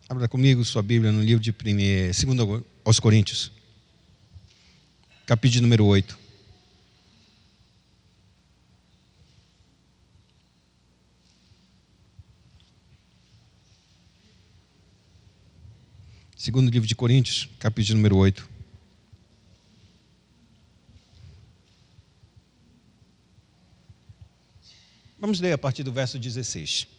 Abra comigo sua Bíblia no livro de 2 aos Coríntios, capítulo número 8. Segundo livro de Coríntios, capítulo número 8. Vamos ler a partir do verso 16.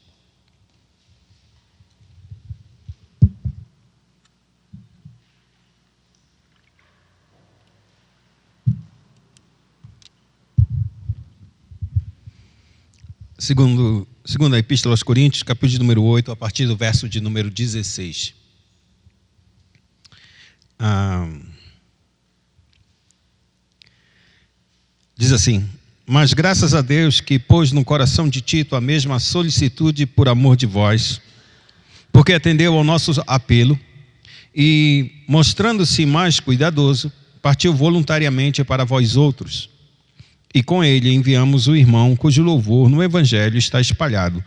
Segunda Epístola aos Coríntios, capítulo número 8, a partir do verso de número 16. Diz assim: mas graças a Deus que pôs no coração de Tito a mesma solicitude por amor de vós, porque atendeu ao nosso apelo e, mostrando-se mais cuidadoso, partiu voluntariamente para vós outros. E com ele enviamos o irmão cujo louvor no Evangelho está espalhado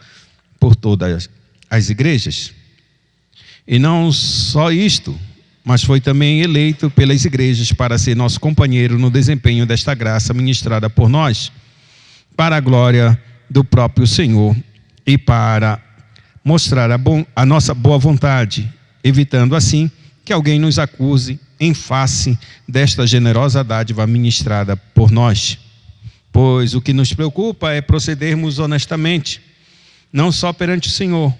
por todas as igrejas. E não só isto, mas foi também eleito pelas igrejas para ser nosso companheiro no desempenho desta graça ministrada por nós, para a glória do próprio Senhor e para mostrar a nossa boa vontade, evitando assim que alguém nos acuse em face desta generosa dádiva ministrada por nós. Pois o que nos preocupa é procedermos honestamente, não só perante o Senhor,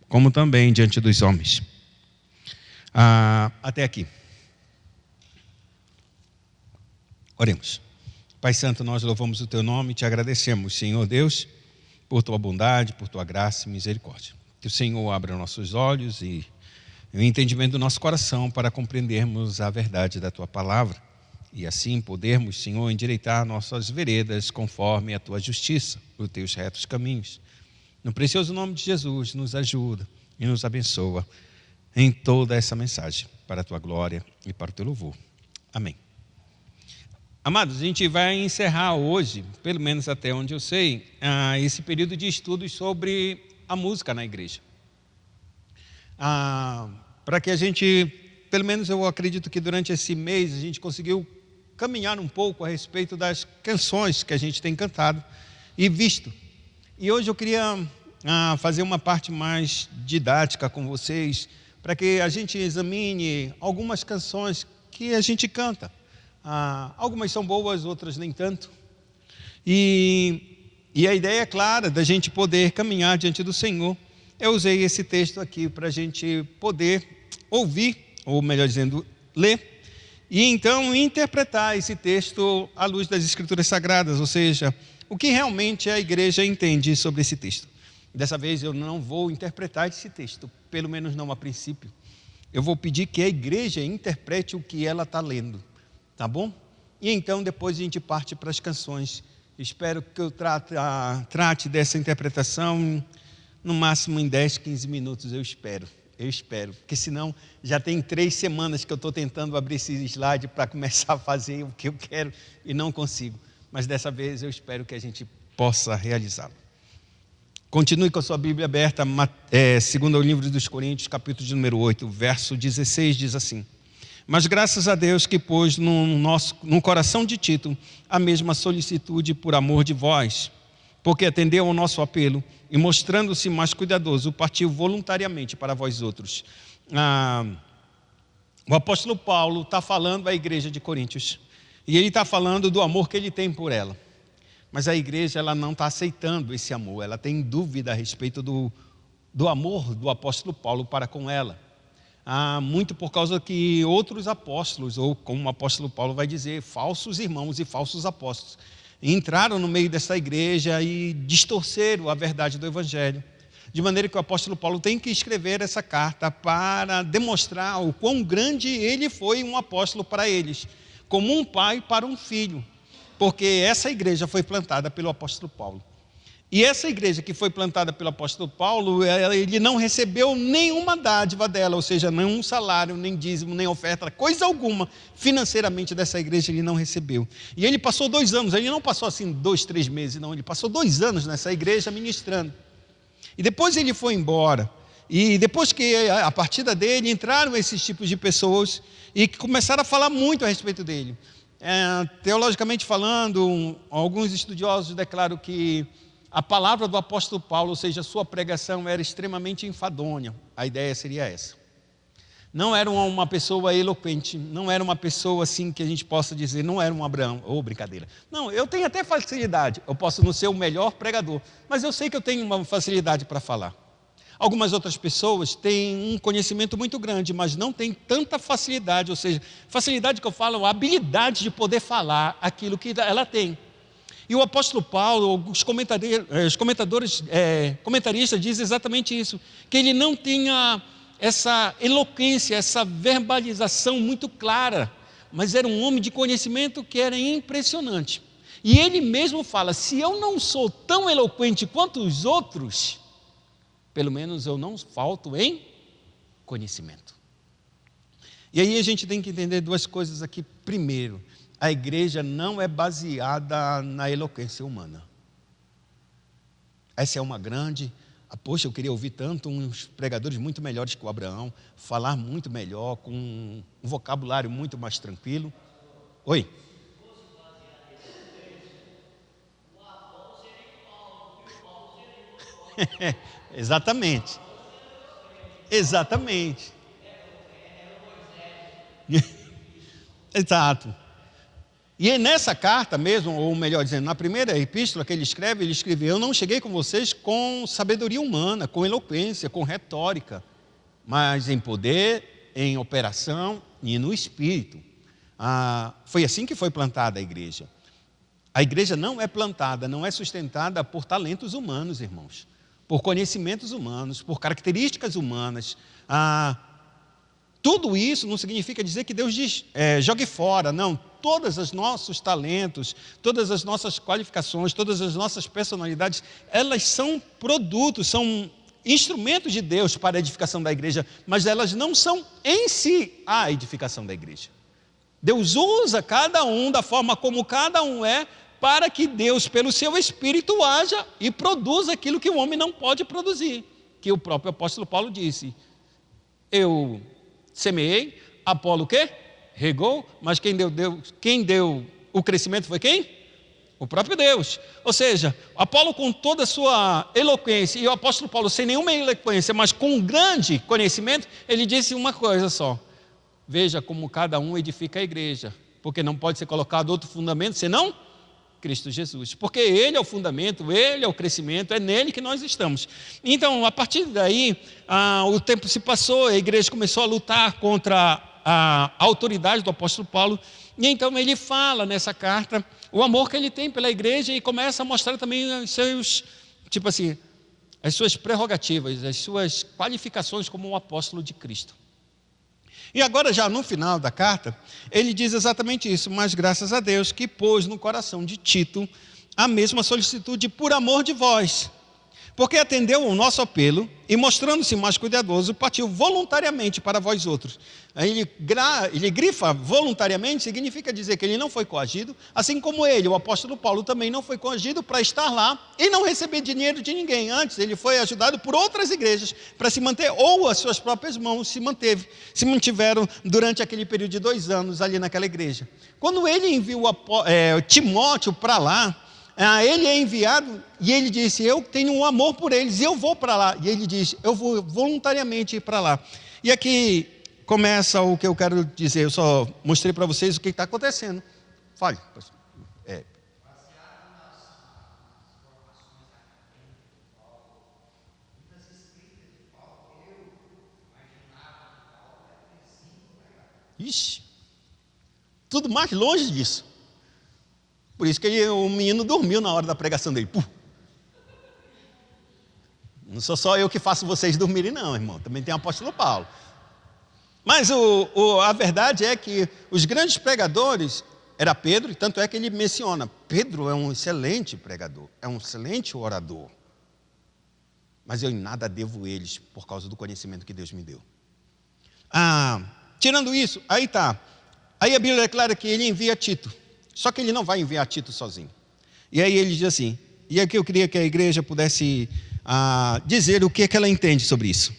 como também diante dos homens. Até aqui. Oremos. Pai Santo, nós louvamos o Teu nome e Te agradecemos, Senhor Deus, por Tua bondade, por Tua graça e misericórdia. Que o Senhor abra nossos olhos e o entendimento do nosso coração para compreendermos a verdade da Tua palavra. E assim podermos, Senhor, endireitar nossas veredas conforme a Tua justiça, os Teus retos caminhos. No precioso nome de Jesus, nos ajuda e nos abençoa em toda essa mensagem, para a Tua glória e para o Teu louvor. Amém. Amados, a gente vai encerrar hoje, pelo menos até onde eu sei, esse período de estudos sobre a música na igreja. Para que a gente, pelo menos eu acredito que durante esse mês, a gente conseguiu caminhar um pouco a respeito das canções que a gente tem cantado e visto. E hoje eu queria fazer uma parte mais didática com vocês, para que a gente examine algumas canções que a gente canta. Algumas são boas, outras nem tanto. E a ideia é clara da gente poder caminhar diante do Senhor. Eu usei esse texto aqui para a gente poder ouvir, ou melhor dizendo, ler, e então interpretar esse texto à luz das Escrituras Sagradas, ou seja, o que realmente a igreja entende sobre esse texto. Dessa vez eu não vou interpretar esse texto, pelo menos não a princípio. Eu vou pedir que a igreja interprete o que ela está lendo, tá bom? E então depois a gente parte para as canções. Espero que eu trate dessa interpretação no máximo em 10, 15 minutos, eu espero, porque senão já tem 3 semanas que eu estou tentando abrir esse slide para começar a fazer o que eu quero e não consigo. Mas dessa vez eu espero que a gente possa realizá-lo. Continue com a sua Bíblia aberta, segundo o livro dos Coríntios, capítulo de número 8, verso 16, diz assim: mas graças a Deus que pôs no coração de Tito a mesma solicitude por amor de vós, porque atendeu ao nosso apelo e, mostrando-se mais cuidadoso, partiu voluntariamente para vós outros. O apóstolo Paulo está falando à igreja de Coríntios, e ele está falando do amor que ele tem por ela. Mas a igreja ela não está aceitando esse amor, ela tem dúvida a respeito do amor do apóstolo Paulo para com ela. Muito por causa que outros apóstolos, ou como o apóstolo Paulo vai dizer, falsos irmãos e falsos apóstolos, entraram no meio dessa igreja e distorceram a verdade do Evangelho. De maneira que o apóstolo Paulo tem que escrever essa carta para demonstrar o quão grande ele foi um apóstolo para eles, como um pai para um filho, porque essa igreja foi plantada pelo apóstolo Paulo. E essa igreja que foi plantada pelo apóstolo Paulo, ele não recebeu nenhuma dádiva dela, ou seja, nenhum salário, nem dízimo, nem oferta, coisa alguma financeiramente dessa igreja ele não recebeu. E ele passou 2 anos, ele não passou assim 2, 3 meses, não, ele passou 2 anos nessa igreja ministrando. E depois ele foi embora. E depois que, a partir dele, entraram esses tipos de pessoas e que começaram a falar muito a respeito dele. Teologicamente falando, alguns estudiosos declaram que a palavra do apóstolo Paulo, ou seja, a sua pregação era extremamente enfadonha. A ideia seria essa. Não era uma pessoa eloquente, não era uma pessoa assim que a gente possa dizer, não era um Abraão, brincadeira. Não, eu tenho até facilidade, eu posso não ser o melhor pregador, mas eu sei que eu tenho uma facilidade para falar. Algumas outras pessoas têm um conhecimento muito grande, mas não têm tanta facilidade, ou seja, facilidade que eu falo, a habilidade de poder falar aquilo que ela tem. E o apóstolo Paulo, os comentaristas dizem exatamente isso, que ele não tinha essa eloquência, essa verbalização muito clara, mas era um homem de conhecimento que era impressionante. E ele mesmo fala, se eu não sou tão eloquente quanto os outros, pelo menos eu não falto em conhecimento. E aí a gente tem que entender duas coisas aqui. Primeiro, a igreja não é baseada na eloquência humana. Essa é uma grande... Poxa, eu queria ouvir tanto uns pregadores muito melhores que o Abraão, falar muito melhor, com um vocabulário muito mais tranquilo. Oi? Exatamente. Exatamente. Exato. E nessa carta mesmo, ou melhor dizendo, na primeira epístola que ele escreve, eu não cheguei com vocês com sabedoria humana, com eloquência, com retórica, mas em poder, em operação e no Espírito. Foi assim que foi plantada a igreja. A igreja não é plantada, não é sustentada por talentos humanos, irmãos, por conhecimentos humanos, por características humanas. Tudo isso não significa dizer que Deus diz, jogue fora, não. Todos os nossos talentos, todas as nossas qualificações, todas as nossas personalidades, elas são produtos, são instrumentos de Deus para a edificação da igreja, mas elas não são em si a edificação da igreja. Deus usa cada um da forma como cada um é, para que Deus, pelo seu Espírito, haja e produza aquilo que o homem não pode produzir, que o próprio apóstolo Paulo disse, eu semeei, Apolo o quê? Regou, mas quem deu o crescimento foi quem? O próprio Deus. Ou seja, Apolo com toda a sua eloquência, e o apóstolo Paulo sem nenhuma eloquência, mas com um grande conhecimento, ele disse uma coisa só, veja como cada um edifica a igreja, porque não pode ser colocado outro fundamento, senão Cristo Jesus, porque Ele é o fundamento, Ele é o crescimento, é nele que nós estamos. Então, a partir daí, o tempo se passou, a igreja começou a lutar contra a autoridade do apóstolo Paulo, e então ele fala nessa carta o amor que ele tem pela igreja e começa a mostrar também os seus, as suas prerrogativas, as suas qualificações como um apóstolo de Cristo. E agora já no final da carta, ele diz exatamente isso, mas graças a Deus que pôs no coração de Tito a mesma solicitude por amor de vós, porque atendeu ao nosso apelo e mostrando-se mais cuidadoso, partiu voluntariamente para vós outros. Aí ele grifa voluntariamente, significa dizer que ele não foi coagido, assim como ele, o apóstolo Paulo, também não foi coagido para estar lá e não receber dinheiro de ninguém. Antes ele foi ajudado por outras igrejas para se manter, ou as suas próprias mãos se mantiveram durante aquele período de 2 anos ali naquela igreja. Quando ele enviou Timóteo para lá, ele é enviado e ele disse, eu tenho um amor por eles e eu vou para lá. E ele diz, eu vou voluntariamente ir para lá. E aqui começa o que eu quero dizer, eu só mostrei para vocês o que está acontecendo. Fale. Ixi, tudo mais longe disso. Por isso que o menino dormiu na hora da pregação dele. Puh. Não sou só eu que faço vocês dormirem não, irmão. Também tem o apóstolo Paulo. Mas a verdade é que os grandes pregadores era Pedro, e tanto é que ele menciona, Pedro é um excelente pregador, é um excelente orador. Mas eu em nada devo eles por causa do conhecimento que Deus me deu. Tirando isso, aí está. Aí a Bíblia declara que ele envia Tito. Só que ele não vai enviar Tito sozinho. E aí ele diz assim, e aqui eu queria que a igreja pudesse dizer o que é que ela entende sobre isso.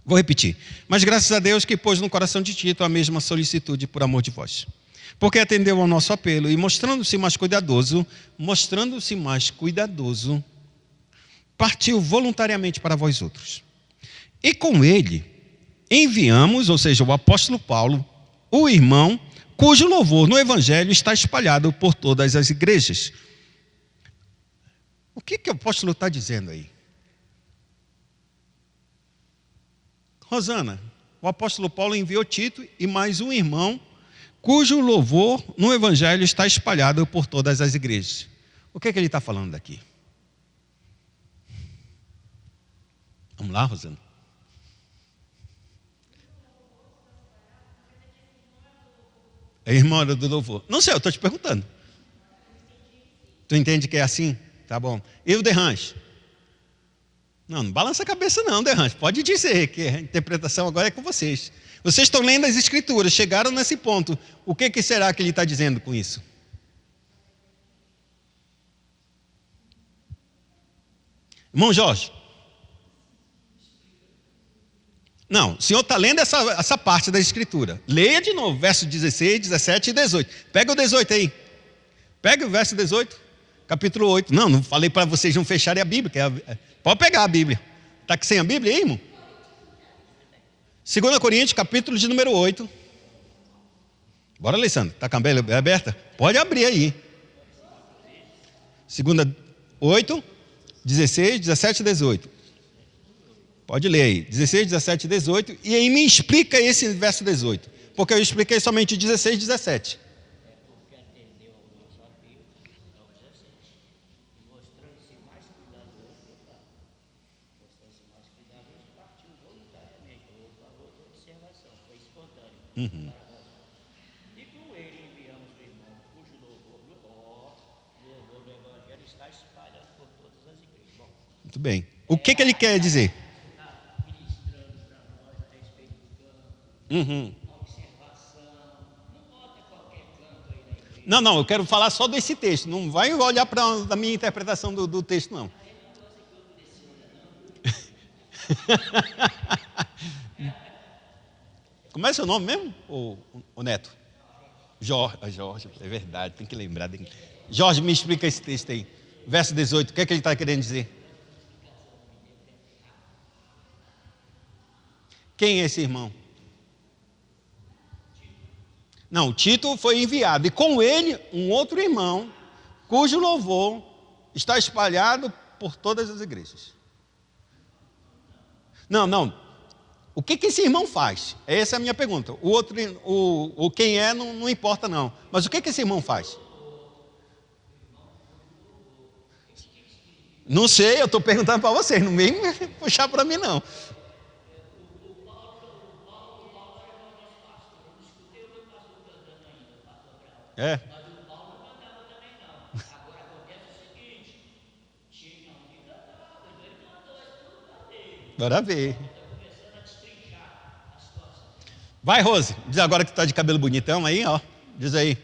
Vou repetir. Mas graças a Deus que pôs no coração de Tito a mesma solicitude por amor de vós. Porque atendeu ao nosso apelo e mostrando-se mais cuidadoso, partiu voluntariamente para vós outros. E com ele enviamos, ou seja, o apóstolo Paulo, o irmão, cujo louvor no evangelho está espalhado por todas as igrejas. O que o apóstolo está dizendo aí? Rosana, o apóstolo Paulo enviou Tito e mais um irmão, cujo louvor no evangelho está espalhado por todas as igrejas. O que ele está falando daqui? Vamos lá, Rosana? É irmã do louvor. Não sei, eu estou te perguntando. Tu entende que é assim? Tá bom. E o Derrange? Não balança a cabeça não, Derrange. Pode dizer que a interpretação agora é com vocês. Vocês estão lendo as escrituras, chegaram nesse ponto. O que será que ele está dizendo com isso? Irmão Jorge? Não, o senhor está lendo essa parte da escritura. Leia de novo, versos 16, 17 e 18. Pega o 18 aí. Pega o verso 18, capítulo 8. Não falei para vocês não fecharem a Bíblia. Pode pegar a Bíblia. Está sem a Bíblia aí, irmão? 2 Coríntios, capítulo de número 8. Bora, Alessandro. Está com a Bíblia aberta? Pode abrir aí. 2 8, 16, 17 e 18. Pode ler aí. 16, 17 e 18. E aí me explica esse verso 18. Porque eu expliquei somente 16 e 17. Uhum. E com ele enviamos o irmão cujo louvor do evangelho está espalhado por todas as igrejas. Bom, muito bem. O que ele quer dizer? Está ministrando para nós a respeito do canto, observação. Não bota qualquer canto aí na igreja. Não, eu quero falar só desse texto. Não vai olhar para a minha interpretação do texto, não. Como é seu nome mesmo, o Neto? Jorge, é verdade, tem que lembrar. Jorge, me explica esse texto aí. Verso 18, o que ele está querendo dizer? Quem é esse irmão? Não, Tito foi enviado, e com ele um outro irmão, cujo louvor está espalhado por todas as igrejas. Não. O que esse irmão faz? Essa é a minha pergunta. O outro, quem é, não importa não. Mas o que esse irmão faz? Não sei, eu estou perguntando para vocês. Não vem puxar para mim não. É. Bora ver. Vai, Rose, diz agora que tu está de cabelo bonitão aí, ó. Diz aí.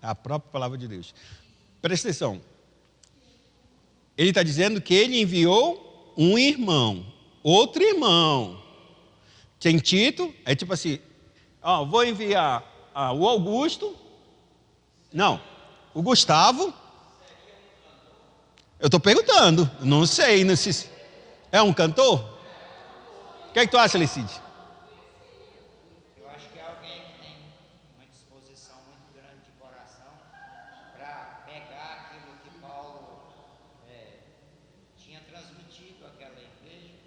A própria palavra de Deus. Presta atenção. Ele está dizendo que ele enviou um irmão, outro irmão. Tem Tito, é tipo assim, ó, vou enviar o Augusto. Não. O Gustavo, eu estou perguntando, não sei. É um cantor? O que é que tu acha, Licide? Eu acho que é alguém que tem uma disposição muito grande de coração para pegar aquilo que Paulo tinha transmitido àquela igreja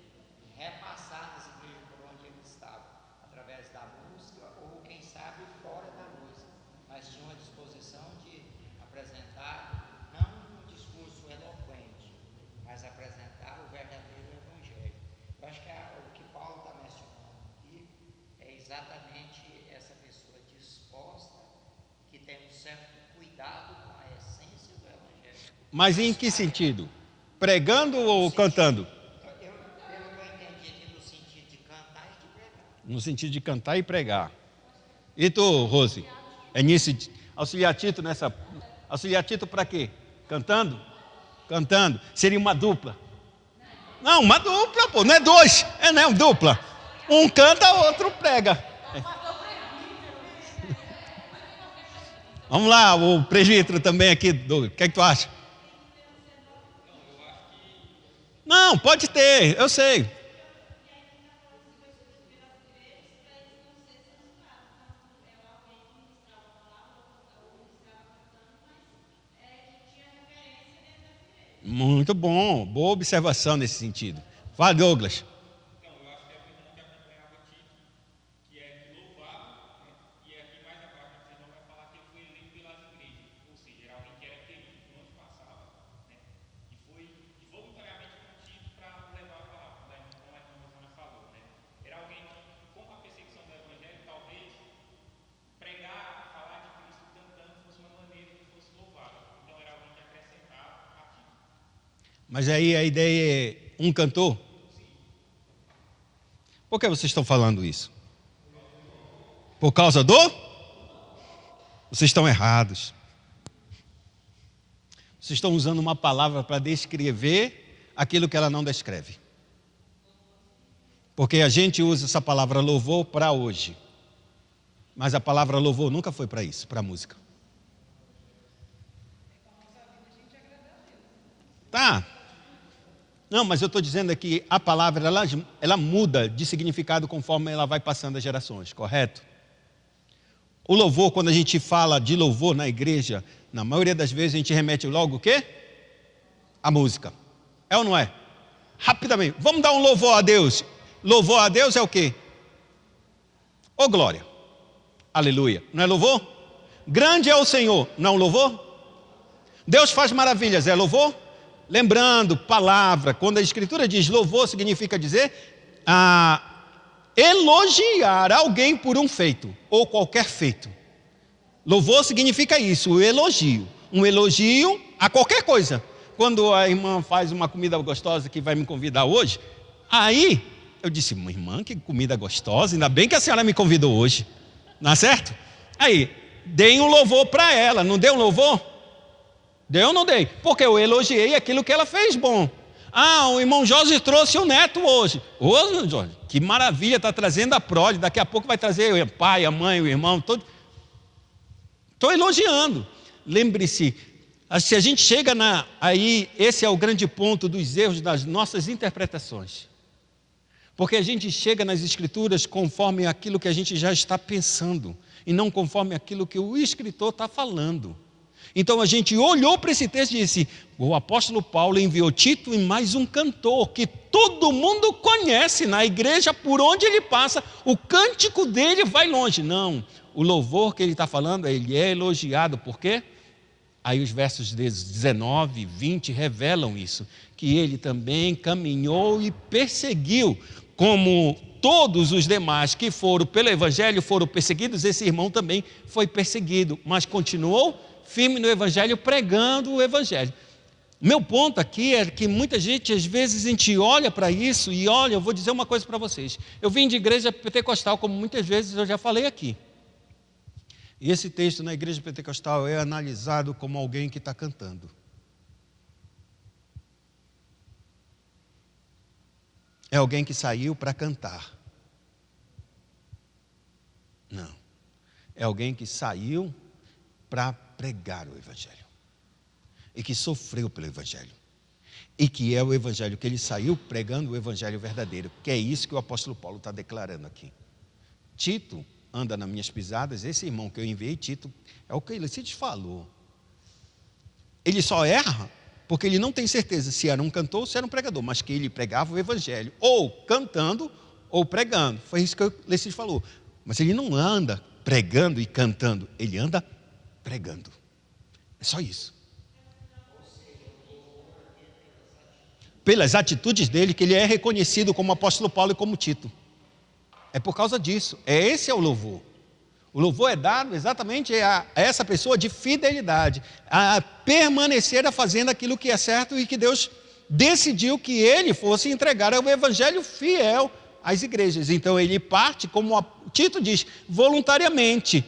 e repassar nas igrejas por onde ele estava, através da música ou, quem sabe, fora da música. Mas tinha uma disposição de apresentar, não um discurso eloquente, mas apresentar o verdadeiro evangelho. Eu acho que o que Paulo está mencionando aqui é exatamente essa pessoa disposta, que tem um certo cuidado com a essência do evangelho. Mas em que sentido? Pregando ou cantando? Pelo que eu entendi, no sentido de cantar e de pregar. No sentido de cantar e pregar. E tu, Rose? É nisso. Auxiliar Tito nessa. Auxiliar Tito para quê? Cantando? Cantando. Seria uma dupla. Não, uma dupla, pô. Não é dois. Não é uma dupla. Um canta, outro prega. Vamos lá, o presbítero também aqui, Douglas. O que é que tu acha? Não, pode ter, eu sei. Muito bom, boa observação nesse sentido. Fala, Douglas. Mas aí a ideia é um cantor? Por que vocês estão falando isso? Por causa do? Vocês estão errados. Vocês estão usando uma palavra para descrever aquilo que ela não descreve. Porque a gente usa essa palavra louvor para hoje. Mas a palavra louvor nunca foi para isso, para a música. Tá. Não, mas eu estou dizendo aqui, a palavra ela muda de significado conforme ela vai passando as gerações, correto? O louvor, quando a gente fala de louvor na igreja, na maioria das vezes a gente remete logo o quê? A música. É ou não é? Rapidamente, vamos dar um louvor a Deus. Louvor a Deus é o quê? Ô glória. Aleluia. Não é louvor? Grande é o Senhor, não é louvor? Deus faz maravilhas, é louvor? Lembrando, palavra, quando a Escritura diz louvor, significa dizer elogiar alguém por um feito, ou qualquer feito. Louvor significa isso, o elogio. Um elogio a qualquer coisa. Quando a irmã faz uma comida gostosa que vai me convidar hoje, aí eu disse, irmã, que comida gostosa, ainda bem que a senhora me convidou hoje. Não é certo? Aí, dei um louvor para ela, não deu um louvor? Deu ou não dei? Porque eu elogiei aquilo que ela fez bom. O irmão Jorge trouxe o neto hoje. Ô, Jorge, que maravilha, está trazendo a prole. Daqui a pouco vai trazer o pai, a mãe, o irmão. Estou elogiando. Lembre-se, se a gente chega aí, esse é o grande ponto dos erros das nossas interpretações. Porque a gente chega nas Escrituras conforme aquilo que a gente já está pensando. E não conforme aquilo que o escritor está falando. Então a gente olhou para esse texto e disse, o apóstolo Paulo enviou Tito e mais um cantor que todo mundo conhece na igreja, por onde ele passa, o cântico dele vai longe. Não, o louvor que ele está falando, ele é elogiado, por quê? Aí os versos 19 e 20 revelam isso, que ele também caminhou e perseguiu, como todos os demais que foram pelo evangelho foram perseguidos, esse irmão também foi perseguido, mas continuou firme no evangelho, pregando o evangelho. Meu ponto aqui é que muita gente, às vezes, a gente olha para isso e olha, eu vou dizer uma coisa para vocês. Eu vim de igreja pentecostal, como muitas vezes eu já falei aqui. E esse texto na igreja pentecostal é analisado como alguém que está cantando. É alguém que saiu para cantar. Não. É alguém que saiu para pregar o evangelho. E que sofreu pelo evangelho. E que é o evangelho que ele saiu pregando, o evangelho verdadeiro. Que é isso que o apóstolo Paulo está declarando aqui. Tito anda nas minhas pisadas. Esse irmão que eu enviei, Tito, é o que ele se falou. Ele só erra porque ele não tem certeza se era um cantor ou se era um pregador, mas que ele pregava o evangelho, ou cantando, ou pregando. Foi isso que o Lecide falou. Mas ele não anda pregando e cantando, ele anda pregando. É só isso. Pelas atitudes dele, que ele é reconhecido como apóstolo Paulo e como Tito. É por causa disso. Esse é o louvor. O louvor é dado exatamente a essa pessoa de fidelidade, a permanecer fazendo aquilo que é certo e que Deus decidiu que ele fosse entregar ao evangelho fiel às igrejas. Então ele parte, como o Tito diz, voluntariamente.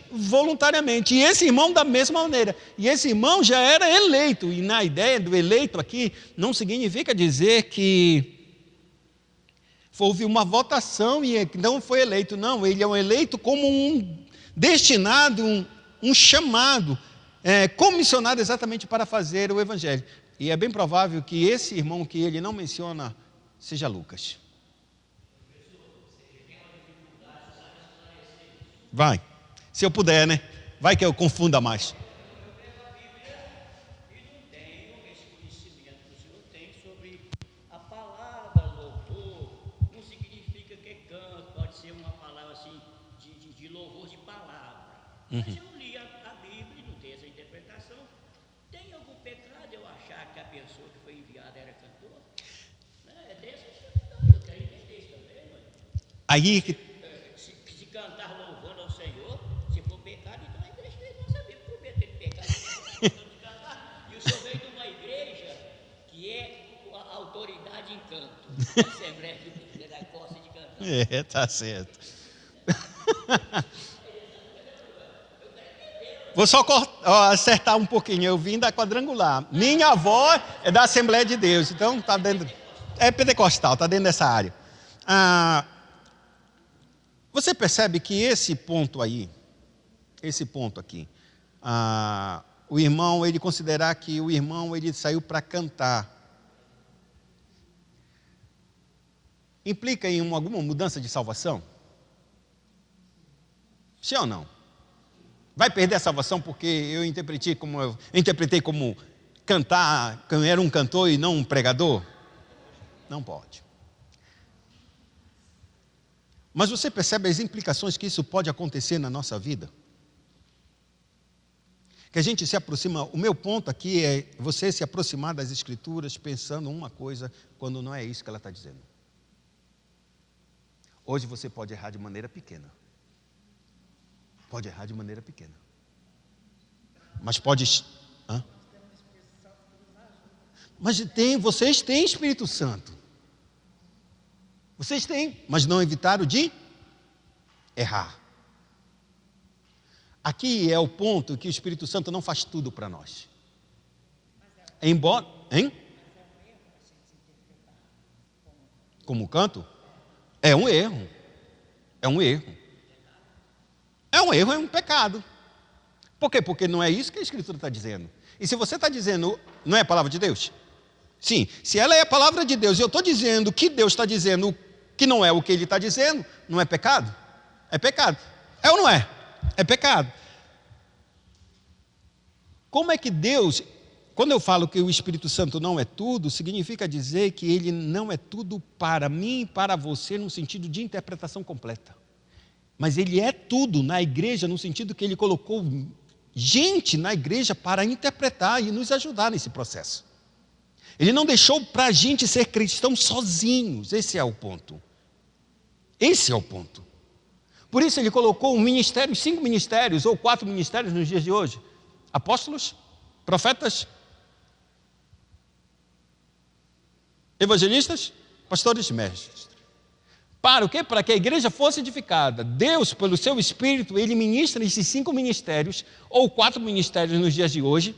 E esse irmão da mesma maneira. E esse irmão já era eleito. E na ideia do eleito aqui, não significa dizer que houve uma votação e não foi eleito. Não, ele é um eleito como um destinado, um chamado, comissionado exatamente para fazer o evangelho. E é bem provável que esse irmão que ele não menciona seja Lucas. Vai, se eu puder, né? Vai que eu confunda mais. Mas eu li a Bíblia e não tem essa interpretação. Tem algum pecado eu achar que a pessoa que foi enviada era cantor? É dessa eu quero entender isso também. Aí que... se cantar louvando ao Senhor, se for pecado, então a igreja tem que saber cometer pecado. De cantar. E o senhor veio de uma igreja que é a autoridade em canto. A Assembleia de Deus, da gosta de cantar. Tá certo. Vou só acertar um pouquinho. Eu vim da Quadrangular. Minha avó é da Assembleia de Deus. Então, está dentro. É pentecostal, está dentro dessa área. Você percebe que esse ponto aqui, o irmão, ele considerar que o irmão ele saiu para cantar, implica em alguma mudança de salvação? Sim ou não? Vai perder a salvação porque eu interpretei como cantar, eu era um cantor e não um pregador? Não pode. Mas você percebe as implicações que isso pode acontecer na nossa vida? Que a gente se aproxima, o meu ponto aqui é você se aproximar das Escrituras pensando uma coisa, quando não é isso que ela está dizendo. Hoje você pode errar de maneira pequena. Pode errar de maneira pequena. Mas pode... Mas vocês têm Espírito Santo. Vocês têm, mas não evitaram de errar. Aqui é o ponto que o Espírito Santo não faz tudo para nós. Embora... Hein? Como canto? É um erro. É um erro. É um erro, é um pecado. Por quê? Porque não é isso que a Escritura está dizendo. E se você está dizendo, não é a palavra de Deus? Sim, se ela é a palavra de Deus e eu estou dizendo que Deus está dizendo que não é o que Ele está dizendo, não é pecado? É pecado. É ou não é? É pecado. Como é que Deus... Quando eu falo que o Espírito Santo não é tudo, significa dizer que Ele não é tudo para mim e para você no sentido de interpretação completa. Mas Ele é tudo na igreja, no sentido que Ele colocou gente na igreja para interpretar e nos ajudar nesse processo. Ele não deixou para a gente ser cristão sozinhos. Esse é o ponto. Esse é o ponto. Por isso Ele colocou um ministério, 5 ministérios ou 4 ministérios nos dias de hoje. Apóstolos, profetas, evangelistas, pastores e mestres. Para o quê? Para que a igreja fosse edificada. Deus, pelo seu Espírito, Ele ministra esses 5 ministérios, ou 4 ministérios nos dias de hoje,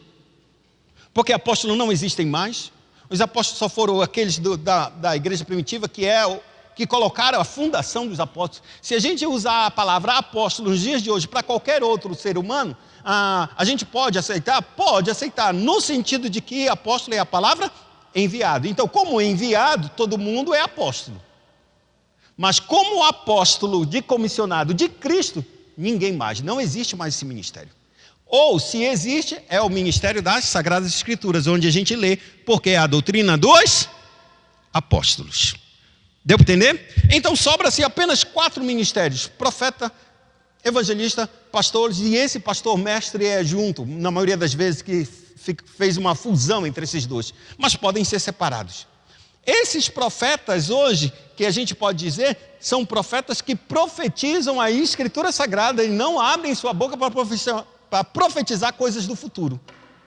porque apóstolos não existem mais. Os apóstolos só foram aqueles da igreja primitiva, que colocaram a fundação dos apóstolos. Se a gente usar a palavra apóstolo nos dias de hoje para qualquer outro ser humano, a gente pode aceitar? Pode aceitar, no sentido de que apóstolo é a palavra enviado. Então, como enviado, todo mundo é apóstolo. Mas como apóstolo de comissionado de Cristo, ninguém mais, não existe mais esse ministério. Ou, se existe, é o ministério das Sagradas Escrituras, onde a gente lê, porque é a doutrina dos apóstolos. Deu para entender? Então sobra-se apenas 4 ministérios: profeta, evangelista, pastores, e esse pastor mestre é junto, na maioria das vezes que fez uma fusão entre esses dois, mas podem ser separados. Esses profetas hoje, que a gente pode dizer, são profetas que profetizam a Escritura Sagrada e não abrem sua boca para profetizar coisas do futuro,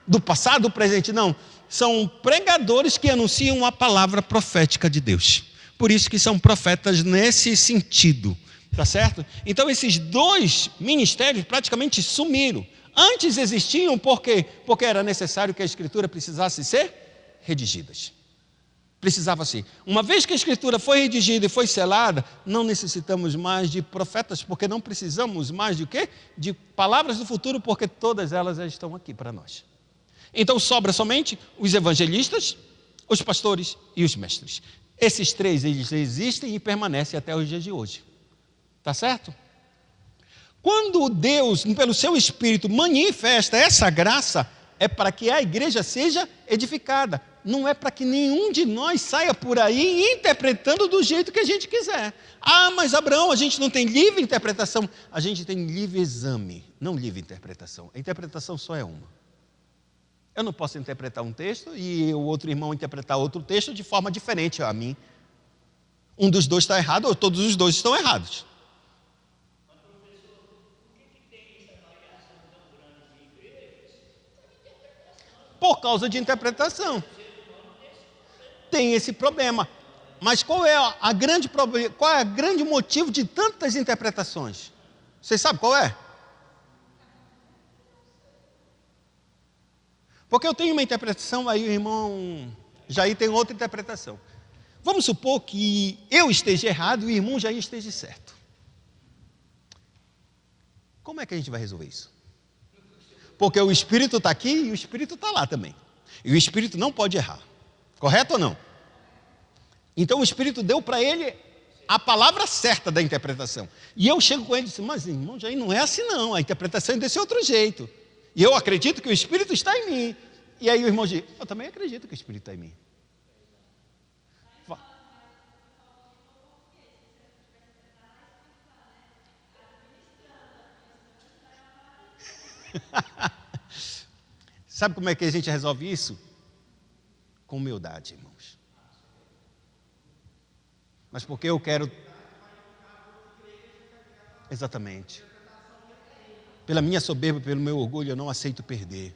do passado, do presente, não. São pregadores que anunciam a palavra profética de Deus. por isso que são profetas nesse sentido, tá certo? Então esses dois ministérios praticamente sumiram. Antes existiam por quê? Porque era necessário que a Escritura precisasse ser redigidas. Precisava ser. Uma vez que a Escritura foi redigida e foi selada, não necessitamos mais de profetas, porque não precisamos mais de quê? De palavras do futuro, porque todas elas já estão aqui para nós. Então sobra somente os evangelistas, os pastores e os mestres. Esses três, eles existem e permanecem até os dias de hoje. Tá certo? Quando Deus, pelo seu Espírito, manifesta essa graça, é para que a igreja seja edificada. Não é para que nenhum de nós saia por aí interpretando do jeito que a gente quiser. Ah, mas Abraão, a gente não tem livre interpretação. A gente tem livre exame, não livre interpretação. A interpretação só é uma. Eu não posso interpretar um texto e o outro irmão interpretar outro texto de forma diferente a mim. Um dos dois está errado ou todos os dois estão errados. Por causa de interpretação. Tem esse problema. Mas qual é a grande problema? Qual é o grande motivo de tantas interpretações? Vocês sabem qual é? Porque eu tenho uma interpretação, aí o irmão Jair tem outra interpretação. Vamos supor que eu esteja errado e o irmão Jair esteja certo. Como é que a gente vai resolver isso? Porque o Espírito está aqui e o Espírito está lá também. E o Espírito não pode errar. Correto ou não? Então o Espírito deu para ele a palavra certa da interpretação. E eu chego com ele e disse, mas irmão, já não é assim não, a interpretação é desse outro jeito. E eu acredito que o Espírito está em mim. E aí o irmão diz, eu também acredito que o Espírito está em mim. Sabe como é que a gente resolve isso? Com humildade, irmãos. Mas porque eu quero... Exatamente. Pela minha soberba, pelo meu orgulho, eu não aceito perder.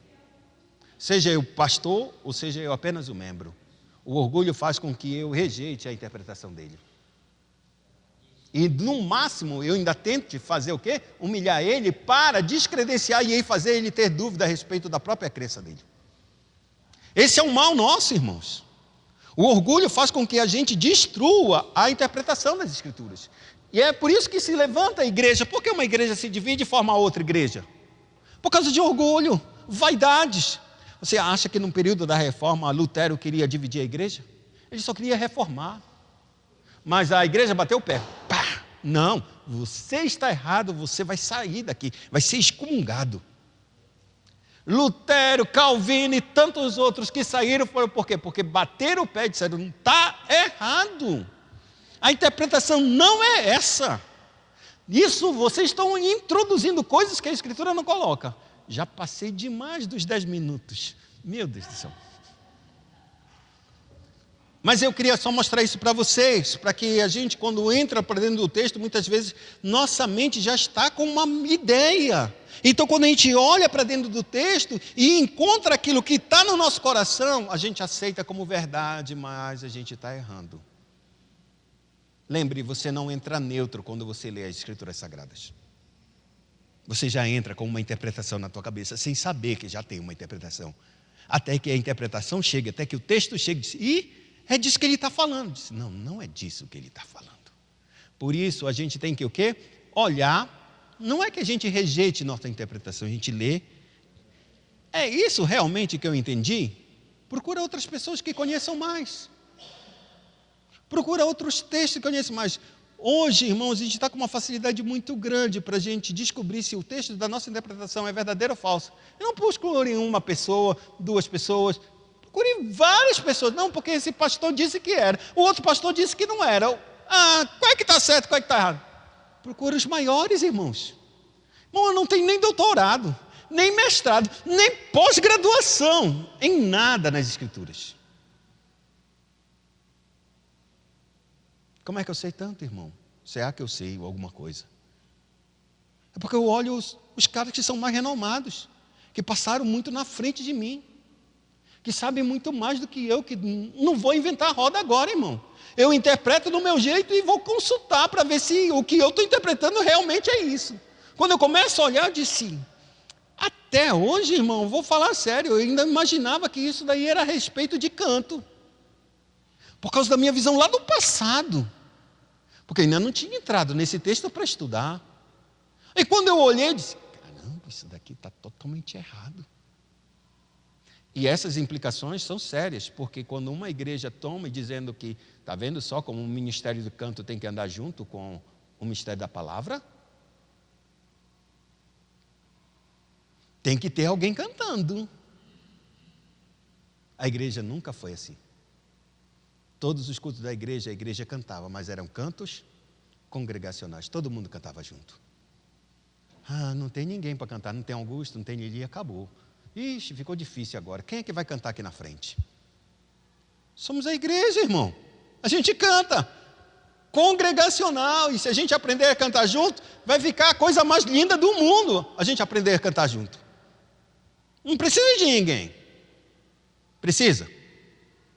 Seja eu pastor ou seja eu apenas um membro. O orgulho faz com que eu rejeite a interpretação dele. E no máximo eu ainda tento fazer o quê? Humilhar ele para descredenciar e aí fazer ele ter dúvida a respeito da própria crença dele. Esse é um mal nosso, irmãos. O orgulho faz com que a gente destrua a interpretação das Escrituras. E é por isso que se levanta a igreja. Por que uma igreja se divide e forma outra igreja? Por causa de orgulho, vaidades. Você acha que no período da reforma Lutero queria dividir a igreja? Ele só queria reformar. Mas a igreja bateu o pé. Pá! Não, você está errado, você vai sair daqui, vai ser excomungado. Lutero, Calvino e tantos outros que saíram foram por quê? Porque bateram o pé e disseram, não está errado. A interpretação não é essa. Isso, vocês estão introduzindo coisas que a Escritura não coloca. Já passei demais dos 10 minutos. Meu Deus do céu. Mas eu queria só mostrar isso para vocês, para que a gente, quando entra para dentro do texto, muitas vezes, nossa mente já está com uma ideia. Então, quando a gente olha para dentro do texto e encontra aquilo que está no nosso coração, a gente aceita como verdade, mas a gente está errando. Lembre, você não entra neutro quando você lê as Escrituras Sagradas. Você já entra com uma interpretação na tua cabeça, sem saber que já tem uma interpretação. Até que a interpretação chegue, até que o texto chegue e é disso que ele está falando. Diz, não, não é disso que ele está falando. Por isso, a gente tem que o quê? Olhar. Não é que a gente rejeite nossa interpretação, a gente lê. É isso realmente que eu entendi? Procura outras pessoas que conheçam mais. Procura outros textos que conheçam mais. Hoje, irmãos, a gente está com uma facilidade muito grande para a gente descobrir se o texto da nossa interpretação é verdadeiro ou falso. Eu não procure uma pessoa, duas pessoas... Procure várias pessoas. Não, porque esse pastor disse que era. O outro pastor disse que não era. Qual é que está certo, qual é que está errado? Procure os maiores, irmãos. Irmão, eu não tenho nem doutorado, nem mestrado, nem pós-graduação em nada nas Escrituras. Como é que eu sei tanto, irmão? Será que eu sei alguma coisa? É porque eu olho os caras que são mais renomados, que passaram muito na frente de mim, que sabem muito mais do que eu, que não vou inventar roda agora, irmão. Eu interpreto do meu jeito e vou consultar para ver se o que eu estou interpretando realmente é isso. Quando eu começo a olhar, eu disse, até hoje, irmão, vou falar sério, eu ainda imaginava que isso daí era a respeito de canto. Por causa da minha visão lá do passado. Porque eu ainda não tinha entrado nesse texto para estudar. E quando eu olhei, eu disse, caramba, isso daqui está totalmente errado. E essas implicações são sérias, porque quando uma igreja toma e dizendo que, está vendo só como o ministério do canto tem que andar junto com o ministério da palavra? Tem que ter alguém cantando. A igreja nunca foi assim. Todos os cultos da igreja, a igreja cantava, mas eram cantos congregacionais, todo mundo cantava junto. Não tem ninguém para cantar, não tem Augusto, não tem Lili, acabou. Ixi, ficou difícil agora. Quem é que vai cantar aqui na frente? Somos a igreja, irmão. A gente canta. Congregacional. E se a gente aprender a cantar junto, vai ficar a coisa mais linda do mundo. A gente aprender a cantar junto. Não precisa de ninguém. Precisa?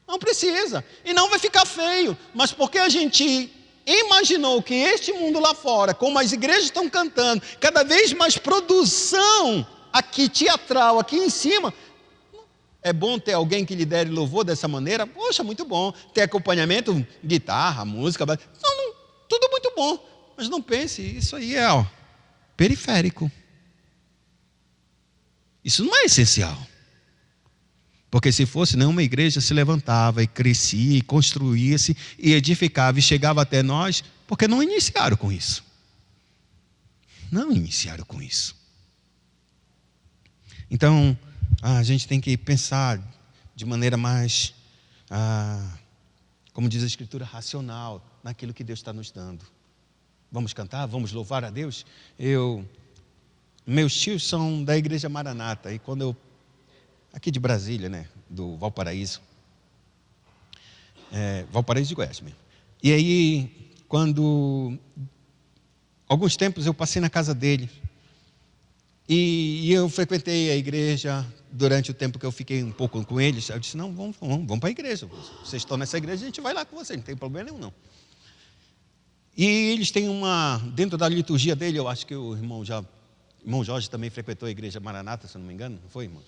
Não precisa. E não vai ficar feio. Mas porque a gente imaginou que este mundo lá fora, como as igrejas estão cantando, cada vez mais produção aqui teatral, aqui em cima, é bom ter alguém que lidere louvor dessa maneira? Poxa, muito bom. Ter acompanhamento, guitarra, música, não, tudo muito bom. Mas não pense, isso aí é periférico. Isso não é essencial. Porque se fosse, nenhuma igreja se levantava e crescia, e construía-se, e edificava, e chegava até nós, porque não iniciaram com isso. Não iniciaram com isso. Então, a gente tem que pensar de maneira mais, como diz a Escritura, racional, naquilo que Deus está nos dando. Vamos cantar? Vamos louvar a Deus? Meus tios são da Igreja Maranata, e quando eu, aqui de Brasília, né, do Valparaíso, Valparaíso de Goiás mesmo. E aí, alguns tempos eu passei na casa dele, e eu frequentei a igreja durante o tempo que eu fiquei um pouco com eles. Eu disse, não, vamos para a igreja. Vocês estão nessa igreja, a gente vai lá com vocês, não tem problema nenhum, não. E eles têm dentro da liturgia dele, eu acho que o irmão Jorge também frequentou a igreja Maranata, se eu não me engano, não foi, irmão?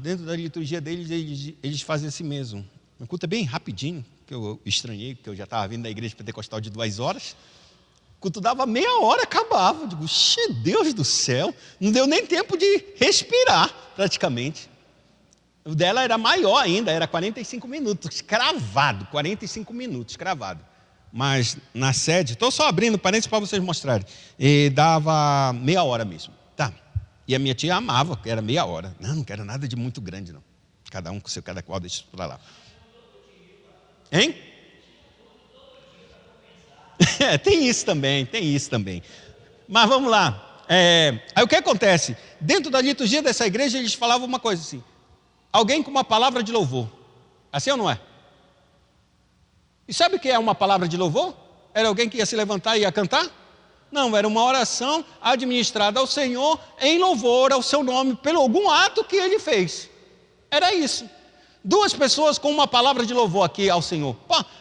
Dentro da liturgia deles, eles fazem assim mesmo. O culto é bem rapidinho, que eu estranhei, porque eu já estava vindo da igreja pentecostal de 2 horas. O culto dava meia hora, acabava. Eu digo, Deus do céu, não deu nem tempo de respirar, praticamente. O dela era maior ainda, era 45 minutos, cravado, 45 minutos, cravado. Mas na sede, estou só abrindo parênteses para vocês mostrarem, e dava meia hora mesmo. Tá. E a minha tia amava, que era meia hora. Não quero nada de muito grande, não. Cada um com seu cada qual, deixa isso para lá. Hein? Tem isso também. Mas vamos lá. Aí o que acontece? Dentro da liturgia dessa igreja, eles falavam uma coisa assim: alguém com uma palavra de louvor. Assim ou não é? E sabe o que é uma palavra de louvor? Era alguém que ia se levantar e ia cantar? Não, era uma oração administrada ao Senhor em louvor ao seu nome, pelo algum ato que ele fez. Era isso. 2 pessoas com uma palavra de louvor aqui ao Senhor.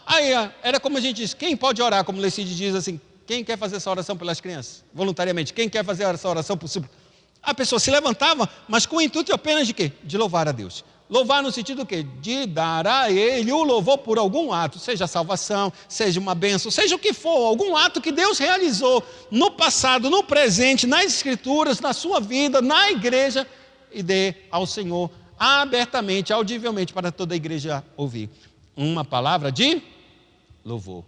Aí era como a gente diz, quem pode orar, como Lecide diz assim, quem quer fazer essa oração pelas crianças? Voluntariamente, quem quer fazer essa oração possível? A pessoa se levantava, mas com o intuito apenas de quê? De louvar a Deus. Louvar no sentido do quê? De dar a Ele o louvor por algum ato, seja salvação, seja uma bênção, seja o que for, algum ato que Deus realizou no passado, no presente, nas Escrituras, na sua vida, na igreja, e dê ao Senhor abertamente, audivelmente, para toda a igreja ouvir. Uma palavra de louvor.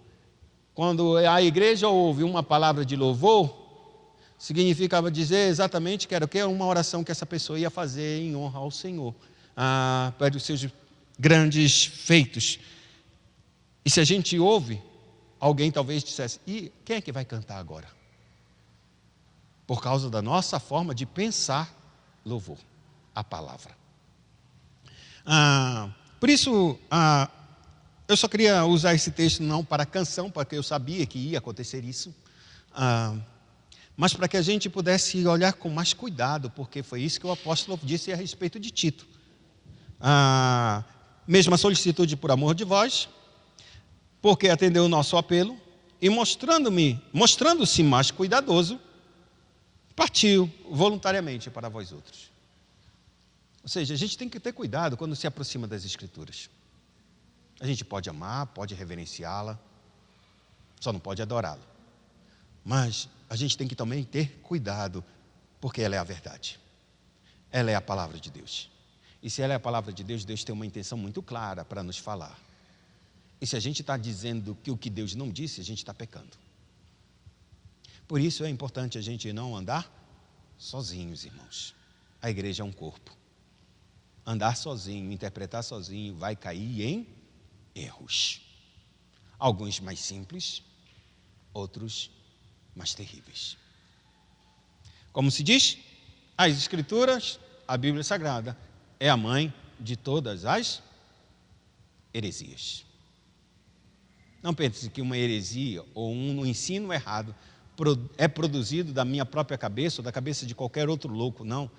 Quando a igreja ouve uma palavra de louvor, significava dizer exatamente que era o quê? Uma oração que essa pessoa ia fazer em honra ao Senhor, para os seus grandes feitos. E se a gente ouve, alguém talvez dissesse, e quem é que vai cantar agora? Por causa da nossa forma de pensar louvor, a palavra. Por isso, eu só queria usar esse texto não para canção, porque eu sabia que ia acontecer isso, mas para que a gente pudesse olhar com mais cuidado, porque foi isso que o apóstolo disse a respeito de Tito. a mesma solicitude por amor de vós, porque atendeu o nosso apelo, e mostrando-se mais cuidadoso, partiu voluntariamente para vós outros. Ou seja, a gente tem que ter cuidado quando se aproxima das Escrituras. A gente pode amar, pode reverenciá-la, só não pode adorá-la. Mas a gente tem que também ter cuidado, porque ela é a verdade. Ela é a palavra de Deus. E se ela é a palavra de Deus, Deus tem uma intenção muito clara para nos falar. E se a gente está dizendo que o que Deus não disse, a gente está pecando. Por isso é importante a gente não andar sozinhos, irmãos. A igreja é um corpo. Andar sozinho, interpretar sozinho, vai cair em erros. Alguns mais simples, outros mais terríveis. Como se diz, as Escrituras, a Bíblia Sagrada, é a mãe de todas as heresias. Não pense que uma heresia ou um ensino errado é produzido da minha própria cabeça ou da cabeça de qualquer outro louco. Não,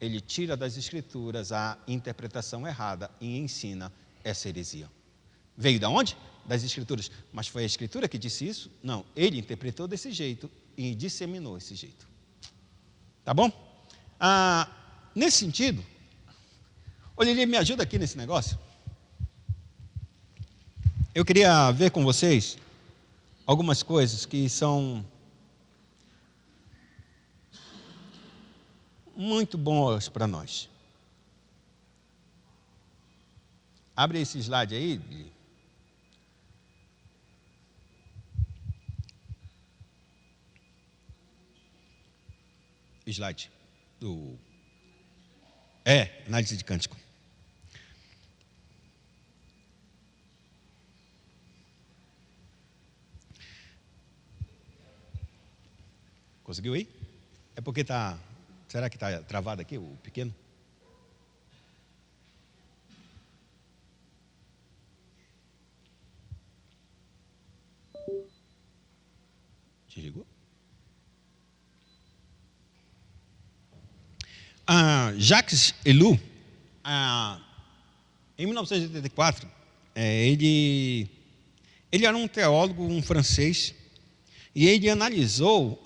ele tira das Escrituras a interpretação errada e ensina essa heresia. Veio de onde? Das Escrituras. Mas foi a Escritura que disse isso? Não, ele interpretou desse jeito e disseminou esse jeito. Tá bom? Nesse sentido, Olívia, me ajuda aqui nesse negócio. Eu queria ver com vocês algumas coisas que são muito boas para nós. Abre esse slide aí. Slide do análise de cântico. Conseguiu aí? É porque está... Será que está travado aqui o pequeno? Desligou? Jacques Ellul, em 1984, ele era um teólogo, um francês, e ele analisou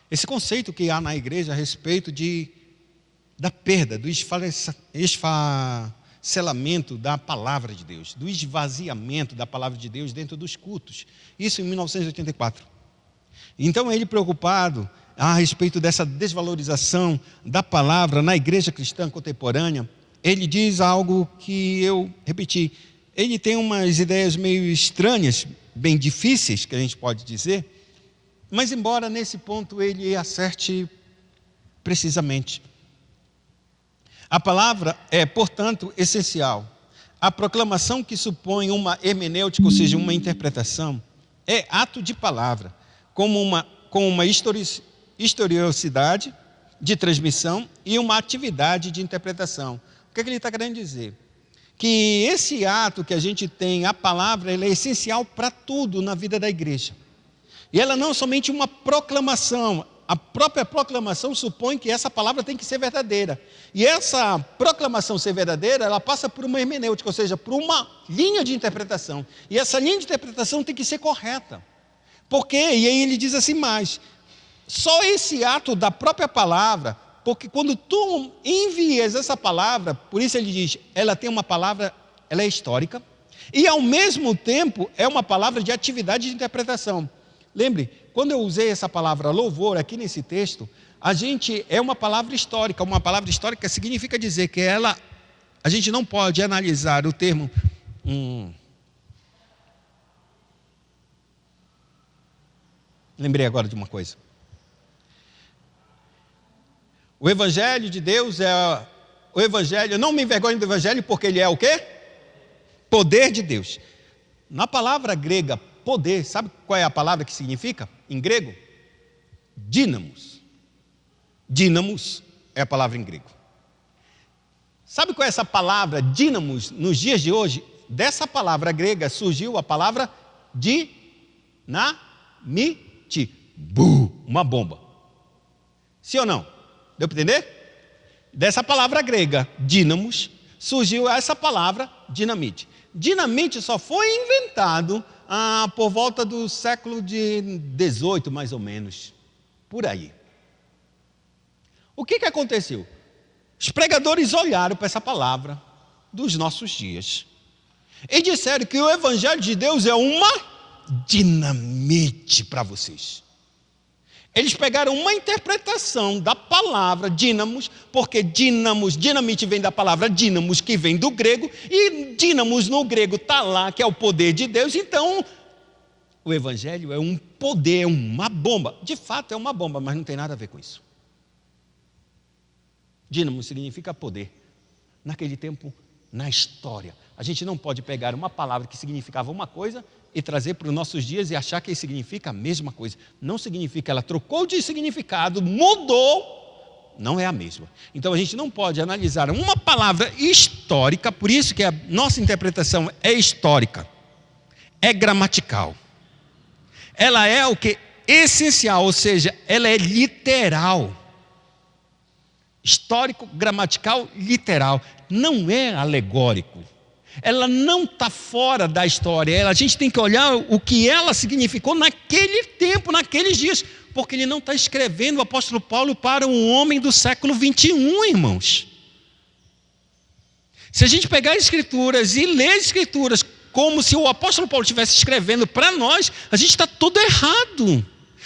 esse conceito que há na igreja a respeito da perda, do esfacelamento da palavra de Deus, do esvaziamento da palavra de Deus dentro dos cultos. Isso em 1984. Então ele, preocupado a respeito dessa desvalorização da palavra na igreja cristã contemporânea, ele diz algo que eu repeti. Ele tem umas ideias meio estranhas, bem difíceis, que a gente pode dizer, mas embora nesse ponto ele acerte precisamente. A palavra é, portanto, essencial. A proclamação que supõe uma hermenêutica, ou seja, uma interpretação, é ato de palavra, com uma historiosidade de transmissão e uma atividade de interpretação. O que ele está querendo dizer? Que esse ato que a gente tem, a palavra, ela é essencial para tudo na vida da igreja. E ela não é somente uma proclamação, a própria proclamação supõe que essa palavra tem que ser verdadeira. E essa proclamação ser verdadeira, ela passa por uma hermenêutica, ou seja, por uma linha de interpretação. E essa linha de interpretação tem que ser correta. Por quê? E aí ele diz assim mais, só esse ato da própria palavra, porque quando tu envias essa palavra, por isso ele diz, ela tem uma palavra, ela é histórica, e ao mesmo tempo é uma palavra de atividade de interpretação. Lembre, quando eu usei essa palavra louvor aqui nesse texto, é uma palavra histórica. Uma palavra histórica significa dizer que a gente não pode analisar o termo... Lembrei agora de uma coisa. O Evangelho de Deus o Evangelho, eu não me envergonho do Evangelho porque ele é o quê? Poder de Deus. Na palavra grega, poder, sabe qual é a palavra que significa em grego? Dínamos. Dínamos é a palavra em grego. Sabe qual é essa palavra dínamos nos dias de hoje? Dessa palavra grega surgiu a palavra dinamite. Uma bomba. Sim ou não? Deu para entender? Dessa palavra grega, dínamos, surgiu essa palavra dinamite. Dinamite só foi inventado por volta do século de 18, mais ou menos, por aí. O que aconteceu? Os pregadores olharam para essa palavra dos nossos dias e disseram que o Evangelho de Deus é uma dinamite para vocês. Eles pegaram uma interpretação da palavra dínamos, porque dinamite vem da palavra dínamos, que vem do grego, e dínamos no grego está lá, que é o poder de Deus. Então, o Evangelho é um poder, uma bomba. De fato é uma bomba, mas não tem nada a ver com isso. Dínamo significa poder. Naquele tempo, na história, a gente não pode pegar uma palavra que significava uma coisa e trazer para os nossos dias e achar que significa a mesma coisa. Não significa, ela trocou de significado, mudou, não é a mesma. Então a gente não pode analisar uma palavra histórica, por isso que a nossa interpretação é histórica, é gramatical. Ela é o que? Essencial, ou seja, ela é literal. Histórico, gramatical, literal. Não é alegórico. Ela não está fora da história. A gente tem que olhar o que ela significou naquele tempo, naqueles dias. Porque ele não está escrevendo o apóstolo Paulo para um homem do século 21, irmãos. Se a gente pegar as escrituras e ler as escrituras como se o apóstolo Paulo estivesse escrevendo para nós, a gente está todo errado.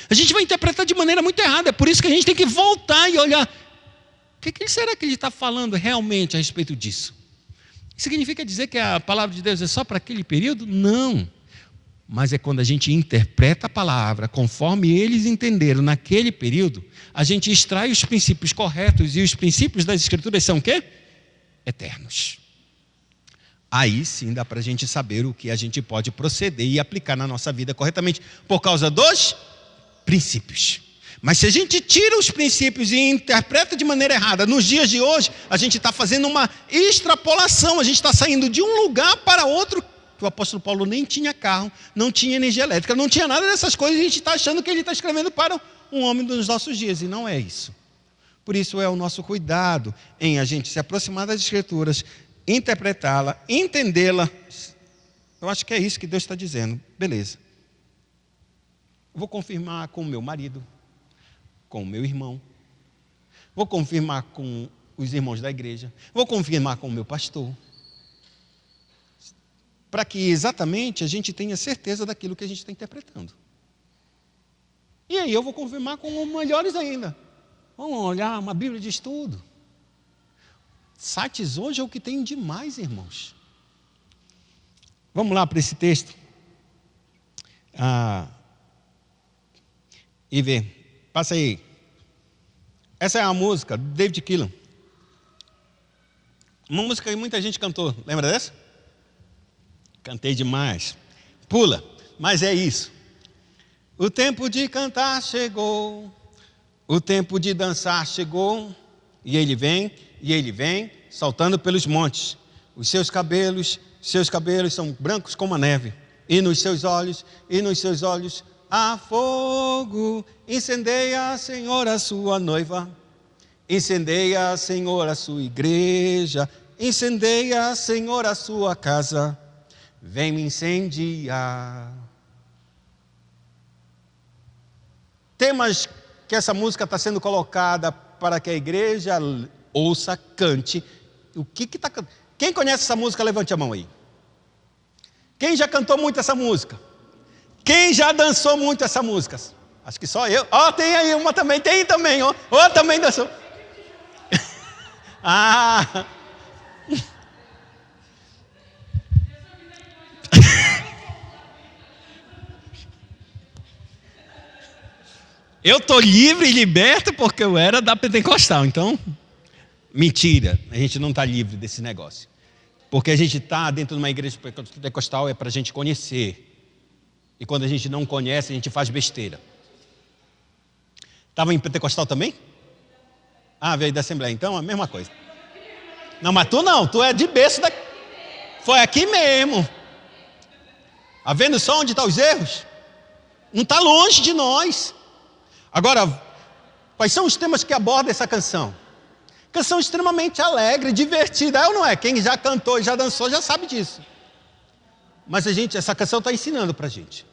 A gente vai interpretar de maneira muito errada. É por isso que a gente tem que voltar e olhar. O que será que ele está falando realmente a respeito disso? Significa dizer que a palavra de Deus é só para aquele período? Não. Mas é quando a gente interpreta a palavra conforme eles entenderam naquele período, a gente extrai os princípios corretos, e os princípios das Escrituras são o quê? Eternos. Aí sim dá para a gente saber o que a gente pode proceder e aplicar na nossa vida corretamente, por causa dos princípios. Mas se a gente tira os princípios e interpreta de maneira errada, nos dias de hoje, a gente está fazendo uma extrapolação, a gente está saindo de um lugar para outro, que o apóstolo Paulo nem tinha carro, não tinha energia elétrica, não tinha nada dessas coisas, e a gente está achando que ele está escrevendo para um homem dos nossos dias, e não é isso. Por isso é o nosso cuidado em a gente se aproximar das Escrituras, interpretá-la, entendê-la. Eu acho que é isso que Deus está dizendo. Beleza. Vou confirmar com o meu marido, com o meu irmão, vou confirmar com os irmãos da igreja, vou confirmar com o meu pastor, para que exatamente a gente tenha certeza daquilo que a gente está interpretando. E aí eu vou confirmar com os melhores ainda. Vamos olhar uma Bíblia de estudo. Sites hoje é o que tem demais, irmãos. Vamos lá para esse texto. E ver. Passa aí. Essa é a música do David Keelan. Uma música que muita gente cantou. Lembra dessa? Cantei demais. Pula. Mas é isso. O tempo de cantar chegou. O tempo de dançar chegou. E ele vem, saltando pelos montes. Os seus cabelos são brancos como a neve. E nos seus olhos, há fogo. Incendeia, Senhor, a sua noiva. Incendeia, Senhor, a sua igreja. Incendeia, Senhor, a sua casa. Vem me incendiar. Temas que essa música está sendo colocada para que a igreja ouça, cante. O que está cantando? Quem conhece essa música, levante a mão aí. Quem já cantou muito essa música? Quem já dançou muito essa música? Acho que só eu. Tem aí uma também, tem também, também dançou. Eu estou livre e liberto porque eu era da Pentecostal, então, mentira, a gente não está livre desse negócio. Porque a gente está dentro de uma igreja pentecostal é para a gente conhecer. E quando a gente não conhece, a gente faz besteira. Estava em Pentecostal também? Veio da Assembleia, então a mesma coisa. Não, mas tu não, tu é de berço daqui. Foi aqui mesmo. Está vendo só onde estão os erros? Não está longe de nós. Agora, quais são os temas que aborda essa canção? Canção extremamente alegre, divertida. É ou não é? Quem já cantou e já dançou já sabe disso. Mas essa canção está ensinando para a gente.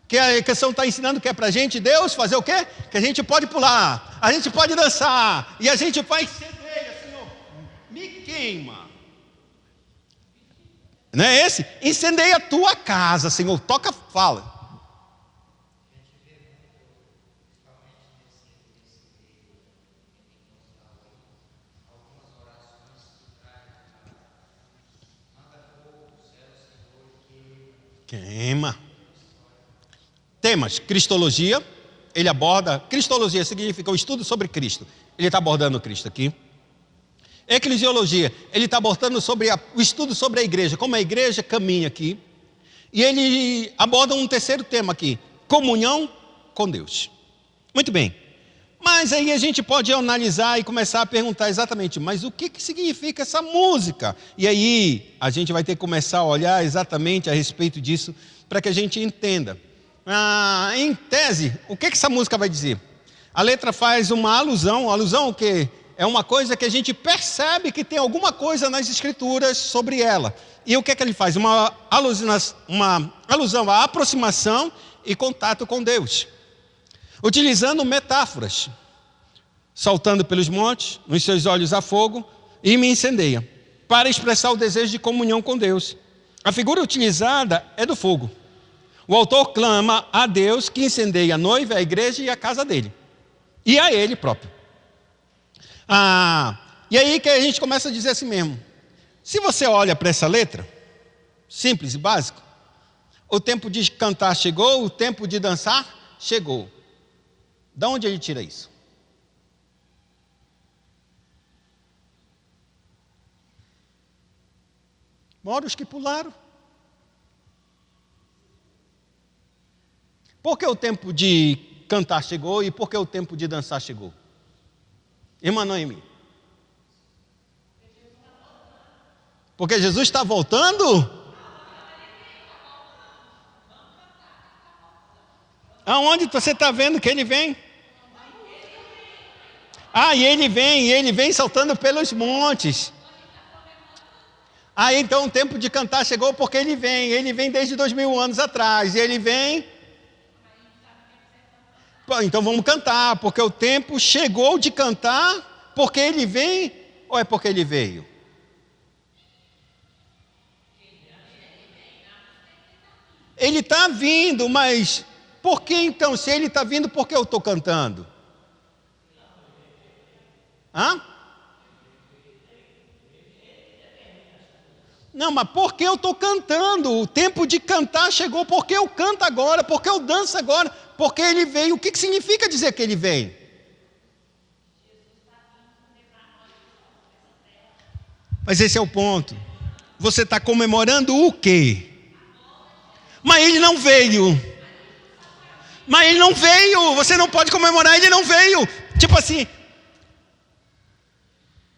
Que a canção está ensinando que é para a gente, Deus, fazer o quê? Que a gente pode pular, a gente pode dançar, e a gente vai incendeia, Senhor, me queima. Não é esse? Incendeia a tua casa, Senhor, toca, fala. Queima. Temas, Cristologia, ele aborda, Cristologia significa o estudo sobre Cristo, ele está abordando Cristo aqui. Eclesiologia, ele está abordando sobre o estudo sobre a igreja, como a igreja caminha aqui. E ele aborda um terceiro tema aqui, comunhão com Deus. Muito bem, mas aí a gente pode analisar e começar a perguntar exatamente, mas o que significa essa música? E aí a gente vai ter que começar a olhar exatamente a respeito disso, para que a gente entenda. Em tese, o que essa música vai dizer? A letra faz uma alusão o quê? É uma coisa que a gente percebe que tem alguma coisa nas escrituras sobre ela. E o que ele faz? Uma alusão à aproximação e contato com Deus. Utilizando metáforas. Saltando pelos montes, nos seus olhos há fogo e me incendeia. Para expressar o desejo de comunhão com Deus. A figura utilizada é do fogo. O autor clama a Deus que incendeia a noiva, a igreja e a casa dele. E a ele próprio. E aí que a gente começa a dizer assim mesmo. Se você olha para essa letra, simples e básico, o tempo de cantar chegou, o tempo de dançar chegou. Da onde ele tira isso? Mora os que pularam. Por que o tempo de cantar chegou e por que o tempo de dançar chegou? Irmã Noemi. Porque Jesus está voltando? Aonde você está vendo que ele vem? E ele vem saltando pelos montes. Então o tempo de cantar chegou porque ele vem desde 2000 anos atrás, e ele vem. Então vamos cantar, porque o tempo chegou de cantar, porque ele vem, ou é porque ele veio? Ele está vindo, mas por que então, se ele está vindo, por que eu estou cantando? Não, mas por que eu estou cantando? O tempo de cantar chegou, porque eu canto agora, porque eu danço agora, porque ele veio. O que significa dizer que ele vem? Mas esse é o ponto. Você está comemorando o quê? Mas ele não veio. Mas ele não veio. Você não pode comemorar, ele não veio. Tipo assim,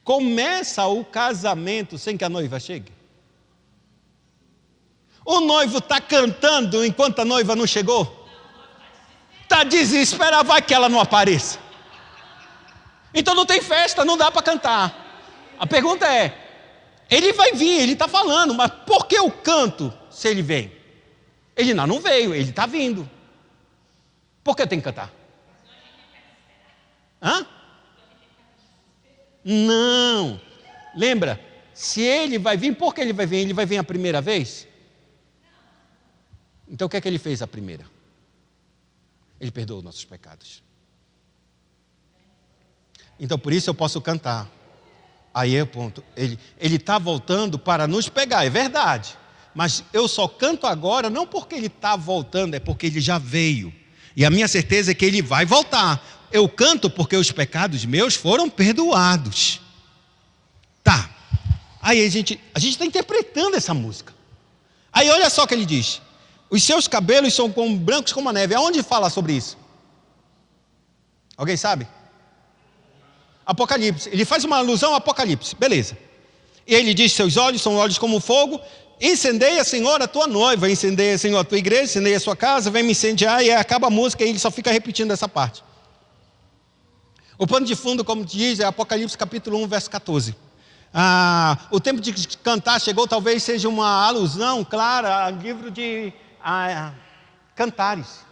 começa o casamento sem que a noiva chegue? O noivo está cantando enquanto a noiva não chegou? Está desesperado, vai que ela não apareça. Então não tem festa, não dá para cantar. A pergunta é, ele vai vir, ele está falando, mas por que eu canto se ele vem? Ele não veio, ele está vindo. Por que eu tenho que cantar? Não. Lembra, se ele vai vir, por que ele vai vir? Ele vai vir a primeira vez? Então o que é que ele fez a primeira? Ele perdoou nossos pecados. Então por isso eu posso cantar. Aí é o ponto. Ele está voltando para nos pegar, é verdade. Mas eu só canto agora não porque ele está voltando, é porque ele já veio. E a minha certeza é que ele vai voltar. Eu canto porque os pecados meus foram perdoados. Tá. Aí a gente está interpretando essa música. Aí olha só o que ele diz. Os seus cabelos são brancos como a neve. Aonde fala sobre isso? Alguém sabe? Apocalipse. Ele faz uma alusão ao Apocalipse. Beleza. E ele diz, seus olhos são olhos como fogo. Incendeia, Senhor, a tua noiva. Incendeia, Senhor, a tua igreja. Incendeia a sua casa. Vem me incendiar. E aí acaba a música e ele só fica repetindo essa parte. O pano de fundo, como diz, é Apocalipse capítulo 1, verso 14. O tempo de cantar chegou, talvez seja uma alusão clara ao livro de Cantares,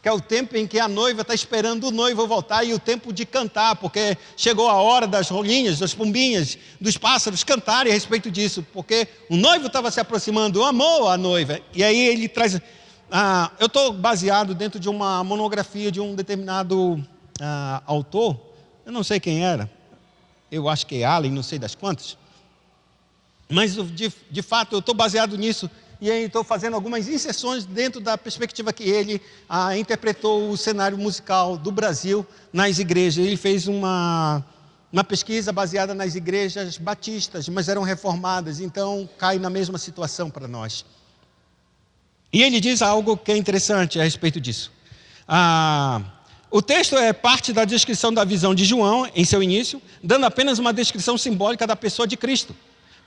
que é o tempo em que a noiva está esperando o noivo voltar, e o tempo de cantar, porque chegou a hora das rolinhas, das pombinhas, dos pássaros cantarem a respeito disso, porque o noivo estava se aproximando, amou a noiva. E aí ele traz... eu estou baseado dentro de uma monografia de um determinado autor, eu não sei quem era, eu acho que é Allen, não sei das quantas, mas de fato eu estou baseado nisso, e aí estou fazendo algumas inserções dentro da perspectiva que ele interpretou o cenário musical do Brasil nas igrejas. Ele fez uma pesquisa baseada nas igrejas batistas, mas eram reformadas, então cai na mesma situação para nós. E ele diz algo que é interessante a respeito disso. O texto é parte da descrição da visão de João, em seu início, dando apenas uma descrição simbólica da pessoa de Cristo.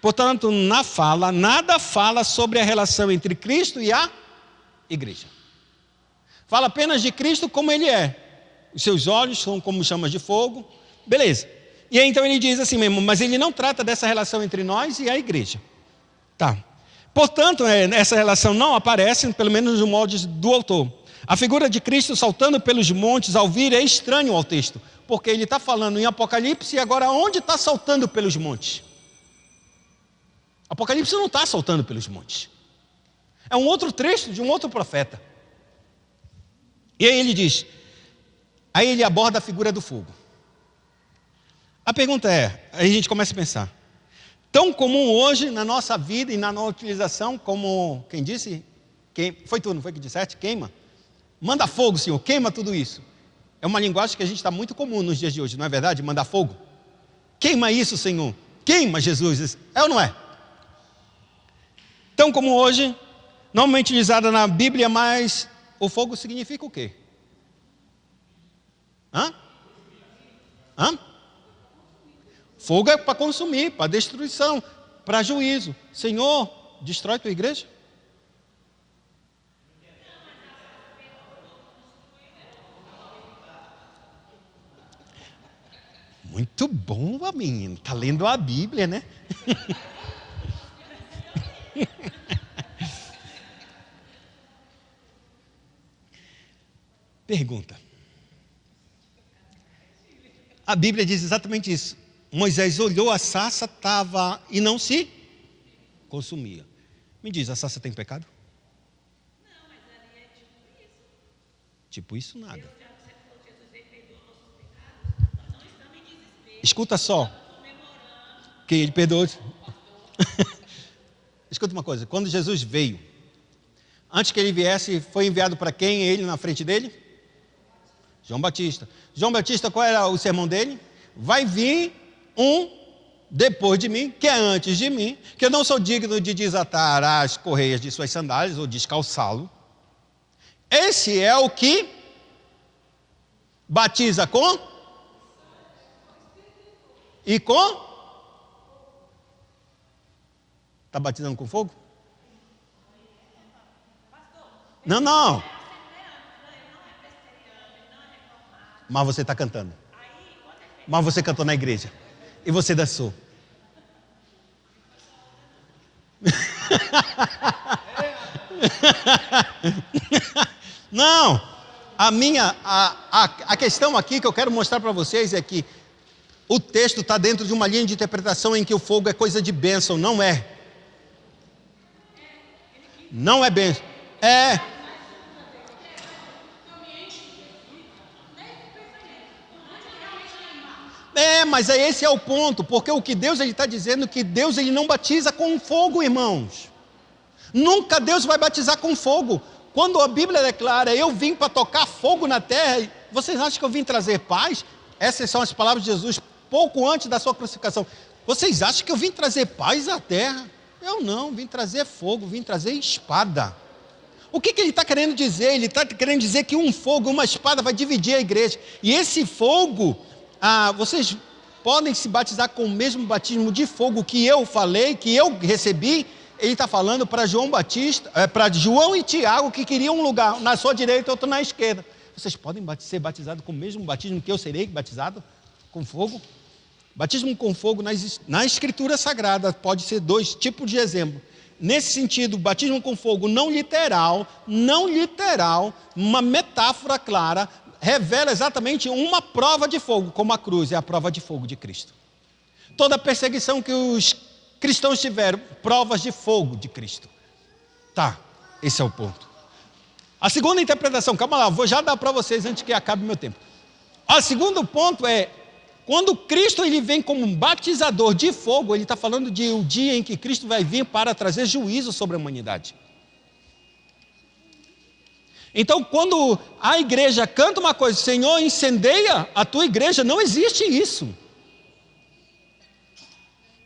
Portanto, na fala, nada fala sobre a relação entre Cristo e a igreja. Fala apenas de Cristo como ele é. Os seus olhos são como chamas de fogo. Beleza. E aí então ele diz assim mesmo, mas ele não trata dessa relação entre nós e a igreja. Tá. Portanto, essa relação não aparece, pelo menos no molde do autor. A figura de Cristo saltando pelos montes ao vir é estranho ao texto, porque ele está falando em Apocalipse, e agora onde está saltando pelos montes? Apocalipse não está saltando pelos montes. É um outro trecho de um outro profeta. E aí ele diz, aí ele aborda a figura do fogo. A pergunta é, aí a gente começa a pensar, tão comum hoje na nossa vida e na nossa utilização, como quem disse, foi tu, não foi que disseste? Queima. Manda fogo, Senhor, queima tudo isso. É uma linguagem que a gente está muito comum nos dias de hoje, não é verdade? Mandar fogo. Queima isso, Senhor. Queima, Jesus. É ou não é? Tão como hoje, normalmente utilizada na Bíblia, mas o fogo significa o quê? Fogo é para consumir, para destruição, para juízo. Senhor, destrói tua igreja? Muito bom, menino. Está lendo a Bíblia, né? Pergunta. A Bíblia diz exatamente isso. Moisés olhou, a sarça estava e não se consumia. Me diz, a sarça tem pecado? Não, mas ali é tipo isso. Tipo isso, nada. Deus já falou, Jesus veio e perdoou nossos pecados. Nós não estamos em desespero. Escuta só. Comemorando. Que ele perdoou. Escuta uma coisa. Quando Jesus veio, antes que ele viesse, foi enviado para quem? Ele na frente dele? João Batista. João Batista, qual era o sermão dele? Vai vir um depois de mim, que é antes de mim, que eu não sou digno de desatar as correias de suas sandálias ou descalçá-lo. Esse é o que batiza com e com. Está batizando com fogo? Não, não. Mas você está cantando. Mas você cantou na igreja. E você dançou. Não. A questão aqui que eu quero mostrar para vocês é que o texto está dentro de uma linha de interpretação em que o fogo é coisa de bênção. Não é. Não é bênção. É. Mas esse é o ponto, porque o que Deus está dizendo, que Deus ele não batiza com fogo, irmãos. Nunca Deus vai batizar com fogo. Quando a Bíblia declara, eu vim para tocar fogo na terra, vocês acham que eu vim trazer paz? Essas são as palavras de Jesus, pouco antes da sua crucificação. Vocês acham que eu vim trazer paz à terra? Eu não, vim trazer fogo, vim trazer espada. O que ele está querendo dizer? Ele está querendo dizer que um fogo, uma espada vai dividir a igreja. E esse fogo, vocês podem se batizar com o mesmo batismo de fogo que eu falei, que eu recebi. Ele está falando para João Batista, para João e Tiago, que queriam um lugar na sua direita e outro na esquerda. Vocês podem ser batizados com o mesmo batismo que eu serei batizado? Com fogo? Batismo com fogo na Escritura Sagrada pode ser 2 tipos de exemplo. Nesse sentido, batismo com fogo não literal, uma metáfora clara, revela exatamente uma prova de fogo, como a cruz é a prova de fogo de Cristo. Toda perseguição que os cristãos tiveram, provas de fogo de Cristo. Tá, esse é o ponto. A segunda interpretação, calma lá, vou já dar para vocês antes que acabe o meu tempo. O segundo ponto é, quando Cristo ele vem como um batizador de fogo, ele está falando de o dia em que Cristo vai vir para trazer juízo sobre a humanidade. Então, quando a igreja canta uma coisa, Senhor, incendeia a tua igreja, não existe isso.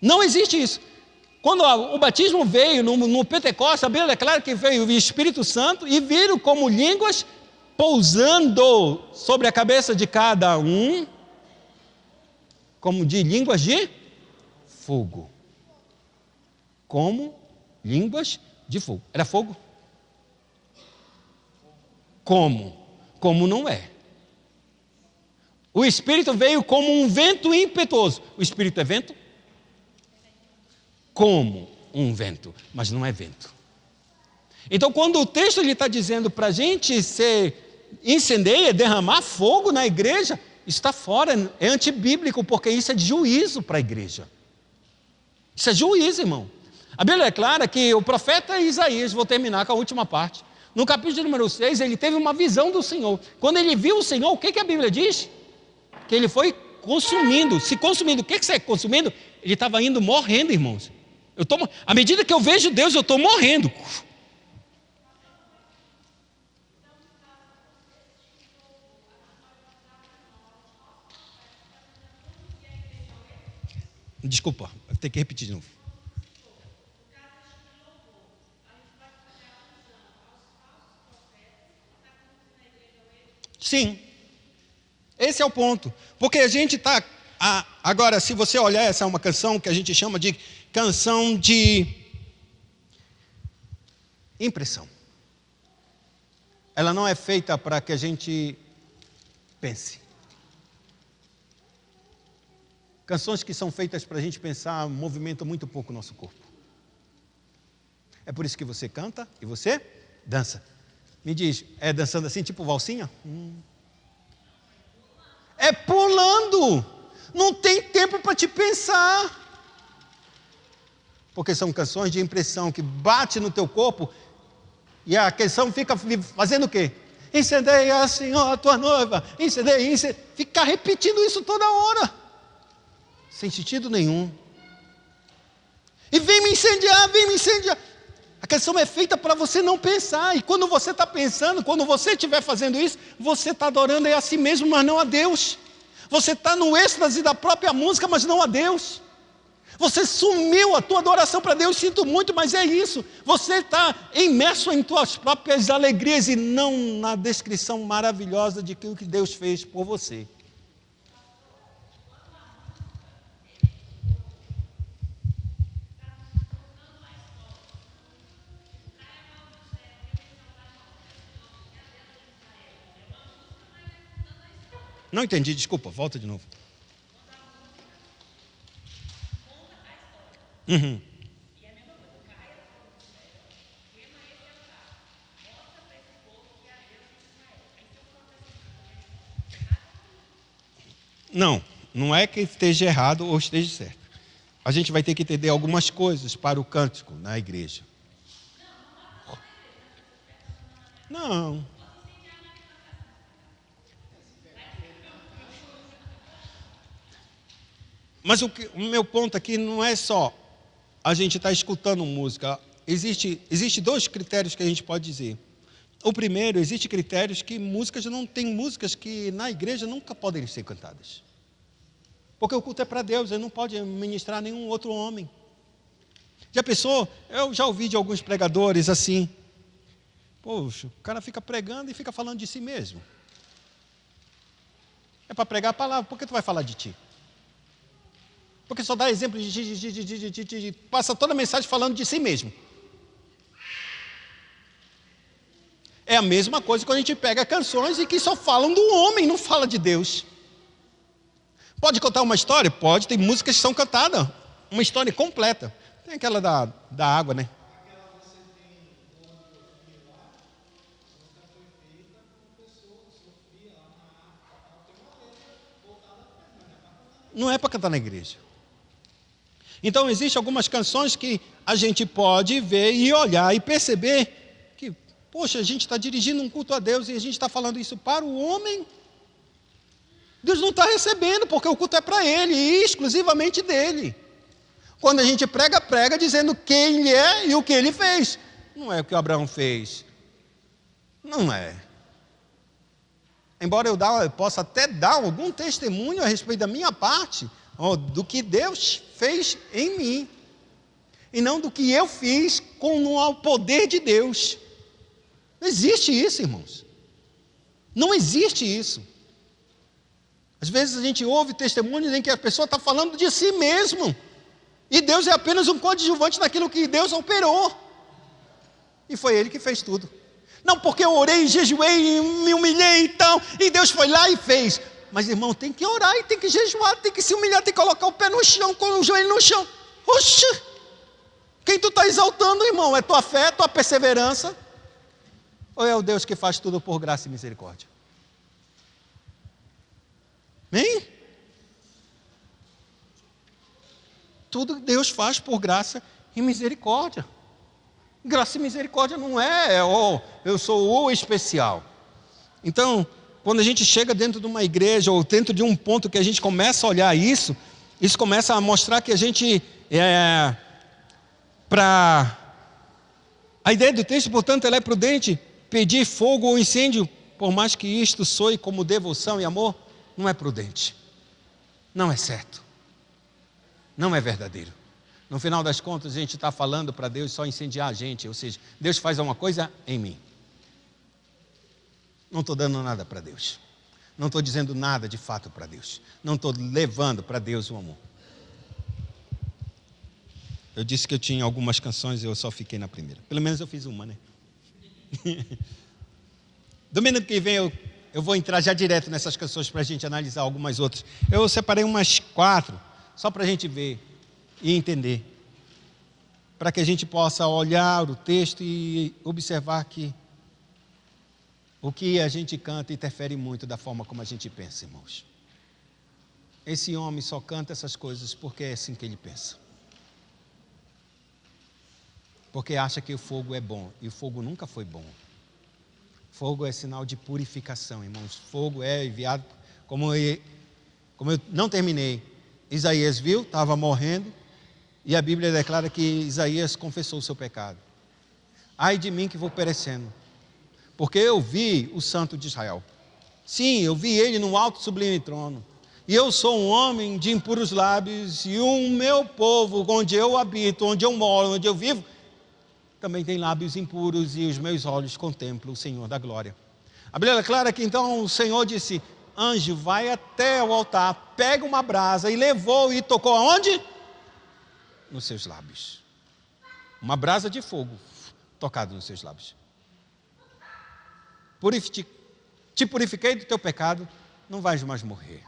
Não existe isso. Quando o batismo veio no Pentecostes, a Bíblia declara que veio o Espírito Santo e viram como línguas pousando sobre a cabeça de cada um, como de línguas de fogo. Como línguas de fogo. Era fogo? Como? Como não é. O Espírito veio como um vento impetuoso. O Espírito é vento? Como um vento, mas não é vento. Então, quando o texto está dizendo para a gente incendeia, derramar fogo na igreja, isso está fora, é antibíblico, porque isso é de juízo para a igreja. Isso é juízo, irmão. A Bíblia é clara que o profeta Isaías, vou terminar com a última parte, no capítulo número 6, ele teve uma visão do Senhor. Quando ele viu o Senhor, o que a Bíblia diz? Que ele foi consumindo, se consumindo. O que você é consumindo? Ele estava indo morrendo, irmãos. À medida que eu vejo Deus, eu estou morrendo. Desculpa, vou ter que repetir de novo. Sim, esse é o ponto. Porque a gente está... Agora, se você olhar, essa é uma canção que a gente chama de canção de impressão. Ela não é feita para que a gente pense. Canções que são feitas para a gente pensar movimentam muito pouco o nosso corpo. É por isso que você canta e você dança. Me diz, é dançando assim, tipo valsinha? É pulando. Não tem tempo para te pensar. Porque são canções de impressão que bate no teu corpo e a canção fica fazendo o quê? Incendeia, Senhor, a tua noiva. Incendeia. Fica repetindo isso toda hora. Sem sentido nenhum. E vem me incendiar, vem me incendiar. A canção é feita para você não pensar. E quando você está pensando, quando você estiver fazendo isso, você está adorando a si mesmo, mas não a Deus. Você está no êxtase da própria música, mas não a Deus. Você sumiu a tua adoração para Deus, sinto muito, mas é isso. Você está imerso em tuas próprias alegrias e não na descrição maravilhosa de aquilo que Deus fez por você. Não entendi, desculpa, volta de novo. Uhum. Não é que esteja errado ou esteja certo. A gente vai ter que entender algumas coisas para o cântico na igreja. Não. Mas o meu ponto aqui não é só a gente estar escutando música. Existe 2 critérios que a gente pode dizer. O primeiro, existe critérios que tem músicas que na igreja nunca podem ser cantadas. Porque o culto é para Deus, ele não pode ministrar nenhum outro homem. Já pensou? Eu já ouvi de alguns pregadores assim. Poxa, o cara fica pregando e fica falando de si mesmo. É para pregar a palavra, por que tu vai falar de ti? Porque só dá exemplo de passa toda a mensagem falando de si mesmo. É a mesma coisa quando a gente pega canções e que só falam do homem, não fala de Deus. Pode contar uma história? Pode, tem músicas que são cantadas, uma história completa. Tem aquela da água, né? Não é para cantar na igreja. Então, existem algumas canções que a gente pode ver e olhar e perceber que, poxa, a gente está dirigindo um culto a Deus e a gente está falando isso para o homem. Deus não está recebendo, porque o culto é para Ele e exclusivamente dele. Quando a gente prega, prega dizendo quem Ele é e o que Ele fez. Não é o que o Abraão fez. Não é. Embora eu possa até dar algum testemunho a respeito da minha parte, do que Deus fez em mim, e não do que eu fiz com o poder de Deus. Não existe isso, irmãos. Não existe isso. Às vezes a gente ouve testemunhos em que a pessoa está falando de si mesmo, e Deus é apenas um coadjuvante naquilo que Deus operou, e foi Ele que fez tudo. Não, porque eu orei, jejuei, me humilhei e tal, e Deus foi lá e fez. Mas, irmão, tem que orar, e tem que jejuar, tem que se humilhar, tem que colocar o pé no chão, com o joelho no chão. Oxe! Quem tu está exaltando, irmão? É tua fé, tua perseverança? Ou é o Deus que faz tudo por graça e misericórdia? Hein? Tudo Deus faz por graça e misericórdia. Graça e misericórdia não é, eu sou o especial. Então, quando a gente chega dentro de uma igreja, ou dentro de um ponto que a gente começa a olhar isso começa a mostrar que a gente, a ideia do texto, portanto, ela é prudente. Pedir fogo ou incêndio, por mais que isto soe como devoção e amor, não é prudente. Não é certo. Não é verdadeiro. No final das contas, a gente está falando para Deus só incendiar a gente, ou seja, Deus faz alguma coisa em mim. Não estou dando nada para Deus. Não estou dizendo nada de fato para Deus. Não estou levando para Deus o amor. Eu disse que eu tinha algumas canções e eu só fiquei na primeira. Pelo menos eu fiz uma, né? Domingo que vem eu vou entrar já direto nessas canções para a gente analisar algumas outras. Eu separei umas 4, só para a gente ver e entender, para que a gente possa olhar o texto e observar que o que a gente canta interfere muito da forma como a gente pensa, irmãos. Esse homem só canta essas coisas porque é assim que ele pensa. Porque acha que o fogo é bom, e o fogo nunca foi bom. Fogo é sinal de purificação, irmãos. Fogo é enviado, como eu não terminei. Isaías viu, estava morrendo, e a Bíblia declara que Isaías confessou o seu pecado. Ai de mim que vou perecendo, porque eu vi o Santo de Israel. Sim, eu vi ele no alto sublime trono. E eu sou um homem de impuros lábios, e o meu povo, onde eu habito, onde eu moro, onde eu vivo, também tem lábios impuros, e os meus olhos contemplam o Senhor da glória. A Bíblia declara que então o Senhor disse: anjo, vai até o altar, pega uma brasa, e levou e tocou aonde? Nos seus lábios. Uma brasa de fogo tocada nos seus lábios. Te purifiquei do teu pecado, não vais mais morrer.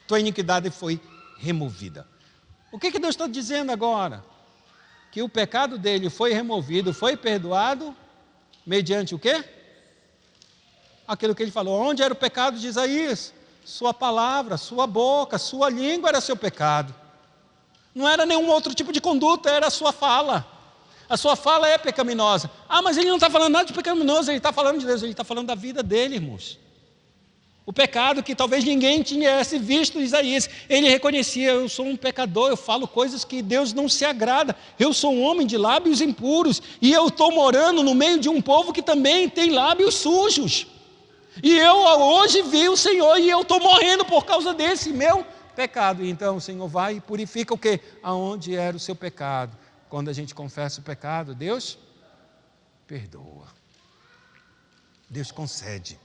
Tua iniquidade foi removida. O que Deus está dizendo agora? Que o pecado dele foi removido, foi perdoado, mediante o quê? Aquilo que ele falou. Onde era o pecado de Isaías? Sua palavra, sua boca, sua língua era seu pecado. Não era nenhum outro tipo de conduta, era a sua fala. A sua fala é pecaminosa. Ah, mas ele não está falando nada de pecaminoso, ele está falando de Deus, ele está falando da vida dele, irmãos. O pecado que talvez ninguém tivesse visto em Isaías. Ele reconhecia: eu sou um pecador, eu falo coisas que Deus não se agrada. Eu sou um homem de lábios impuros, e eu estou morando no meio de um povo que também tem lábios sujos. E eu hoje vi o Senhor, e eu estou morrendo por causa desse meu pecado. E então o Senhor vai e purifica o quê? Aonde era o seu pecado. Quando a gente confessa o pecado, Deus perdoa. Deus concede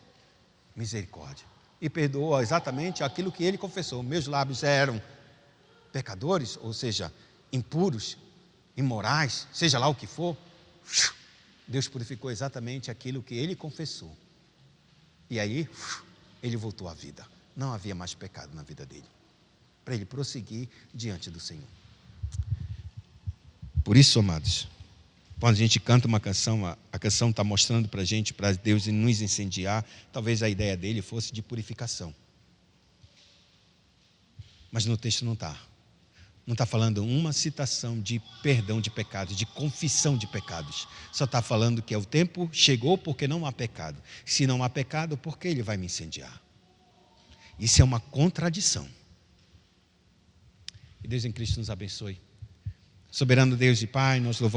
misericórdia. E perdoa exatamente aquilo que ele confessou. Meus lábios eram pecadores, ou seja, impuros, imorais, seja lá o que for. Deus purificou exatamente aquilo que ele confessou. E aí, ele voltou à vida. Não havia mais pecado na vida dele, para ele prosseguir diante do Senhor. Por isso, amados, quando a gente canta uma canção, a canção está mostrando para a gente, para Deus nos incendiar. Talvez a ideia dele fosse de purificação. Mas no texto não está. Não está falando uma citação de perdão de pecados, de confissão de pecados. Só está falando que o tempo chegou porque não há pecado. Se não há pecado, por que ele vai me incendiar? Isso é uma contradição. Que Deus em Cristo nos abençoe. Soberano Deus e Pai, nós louvamos.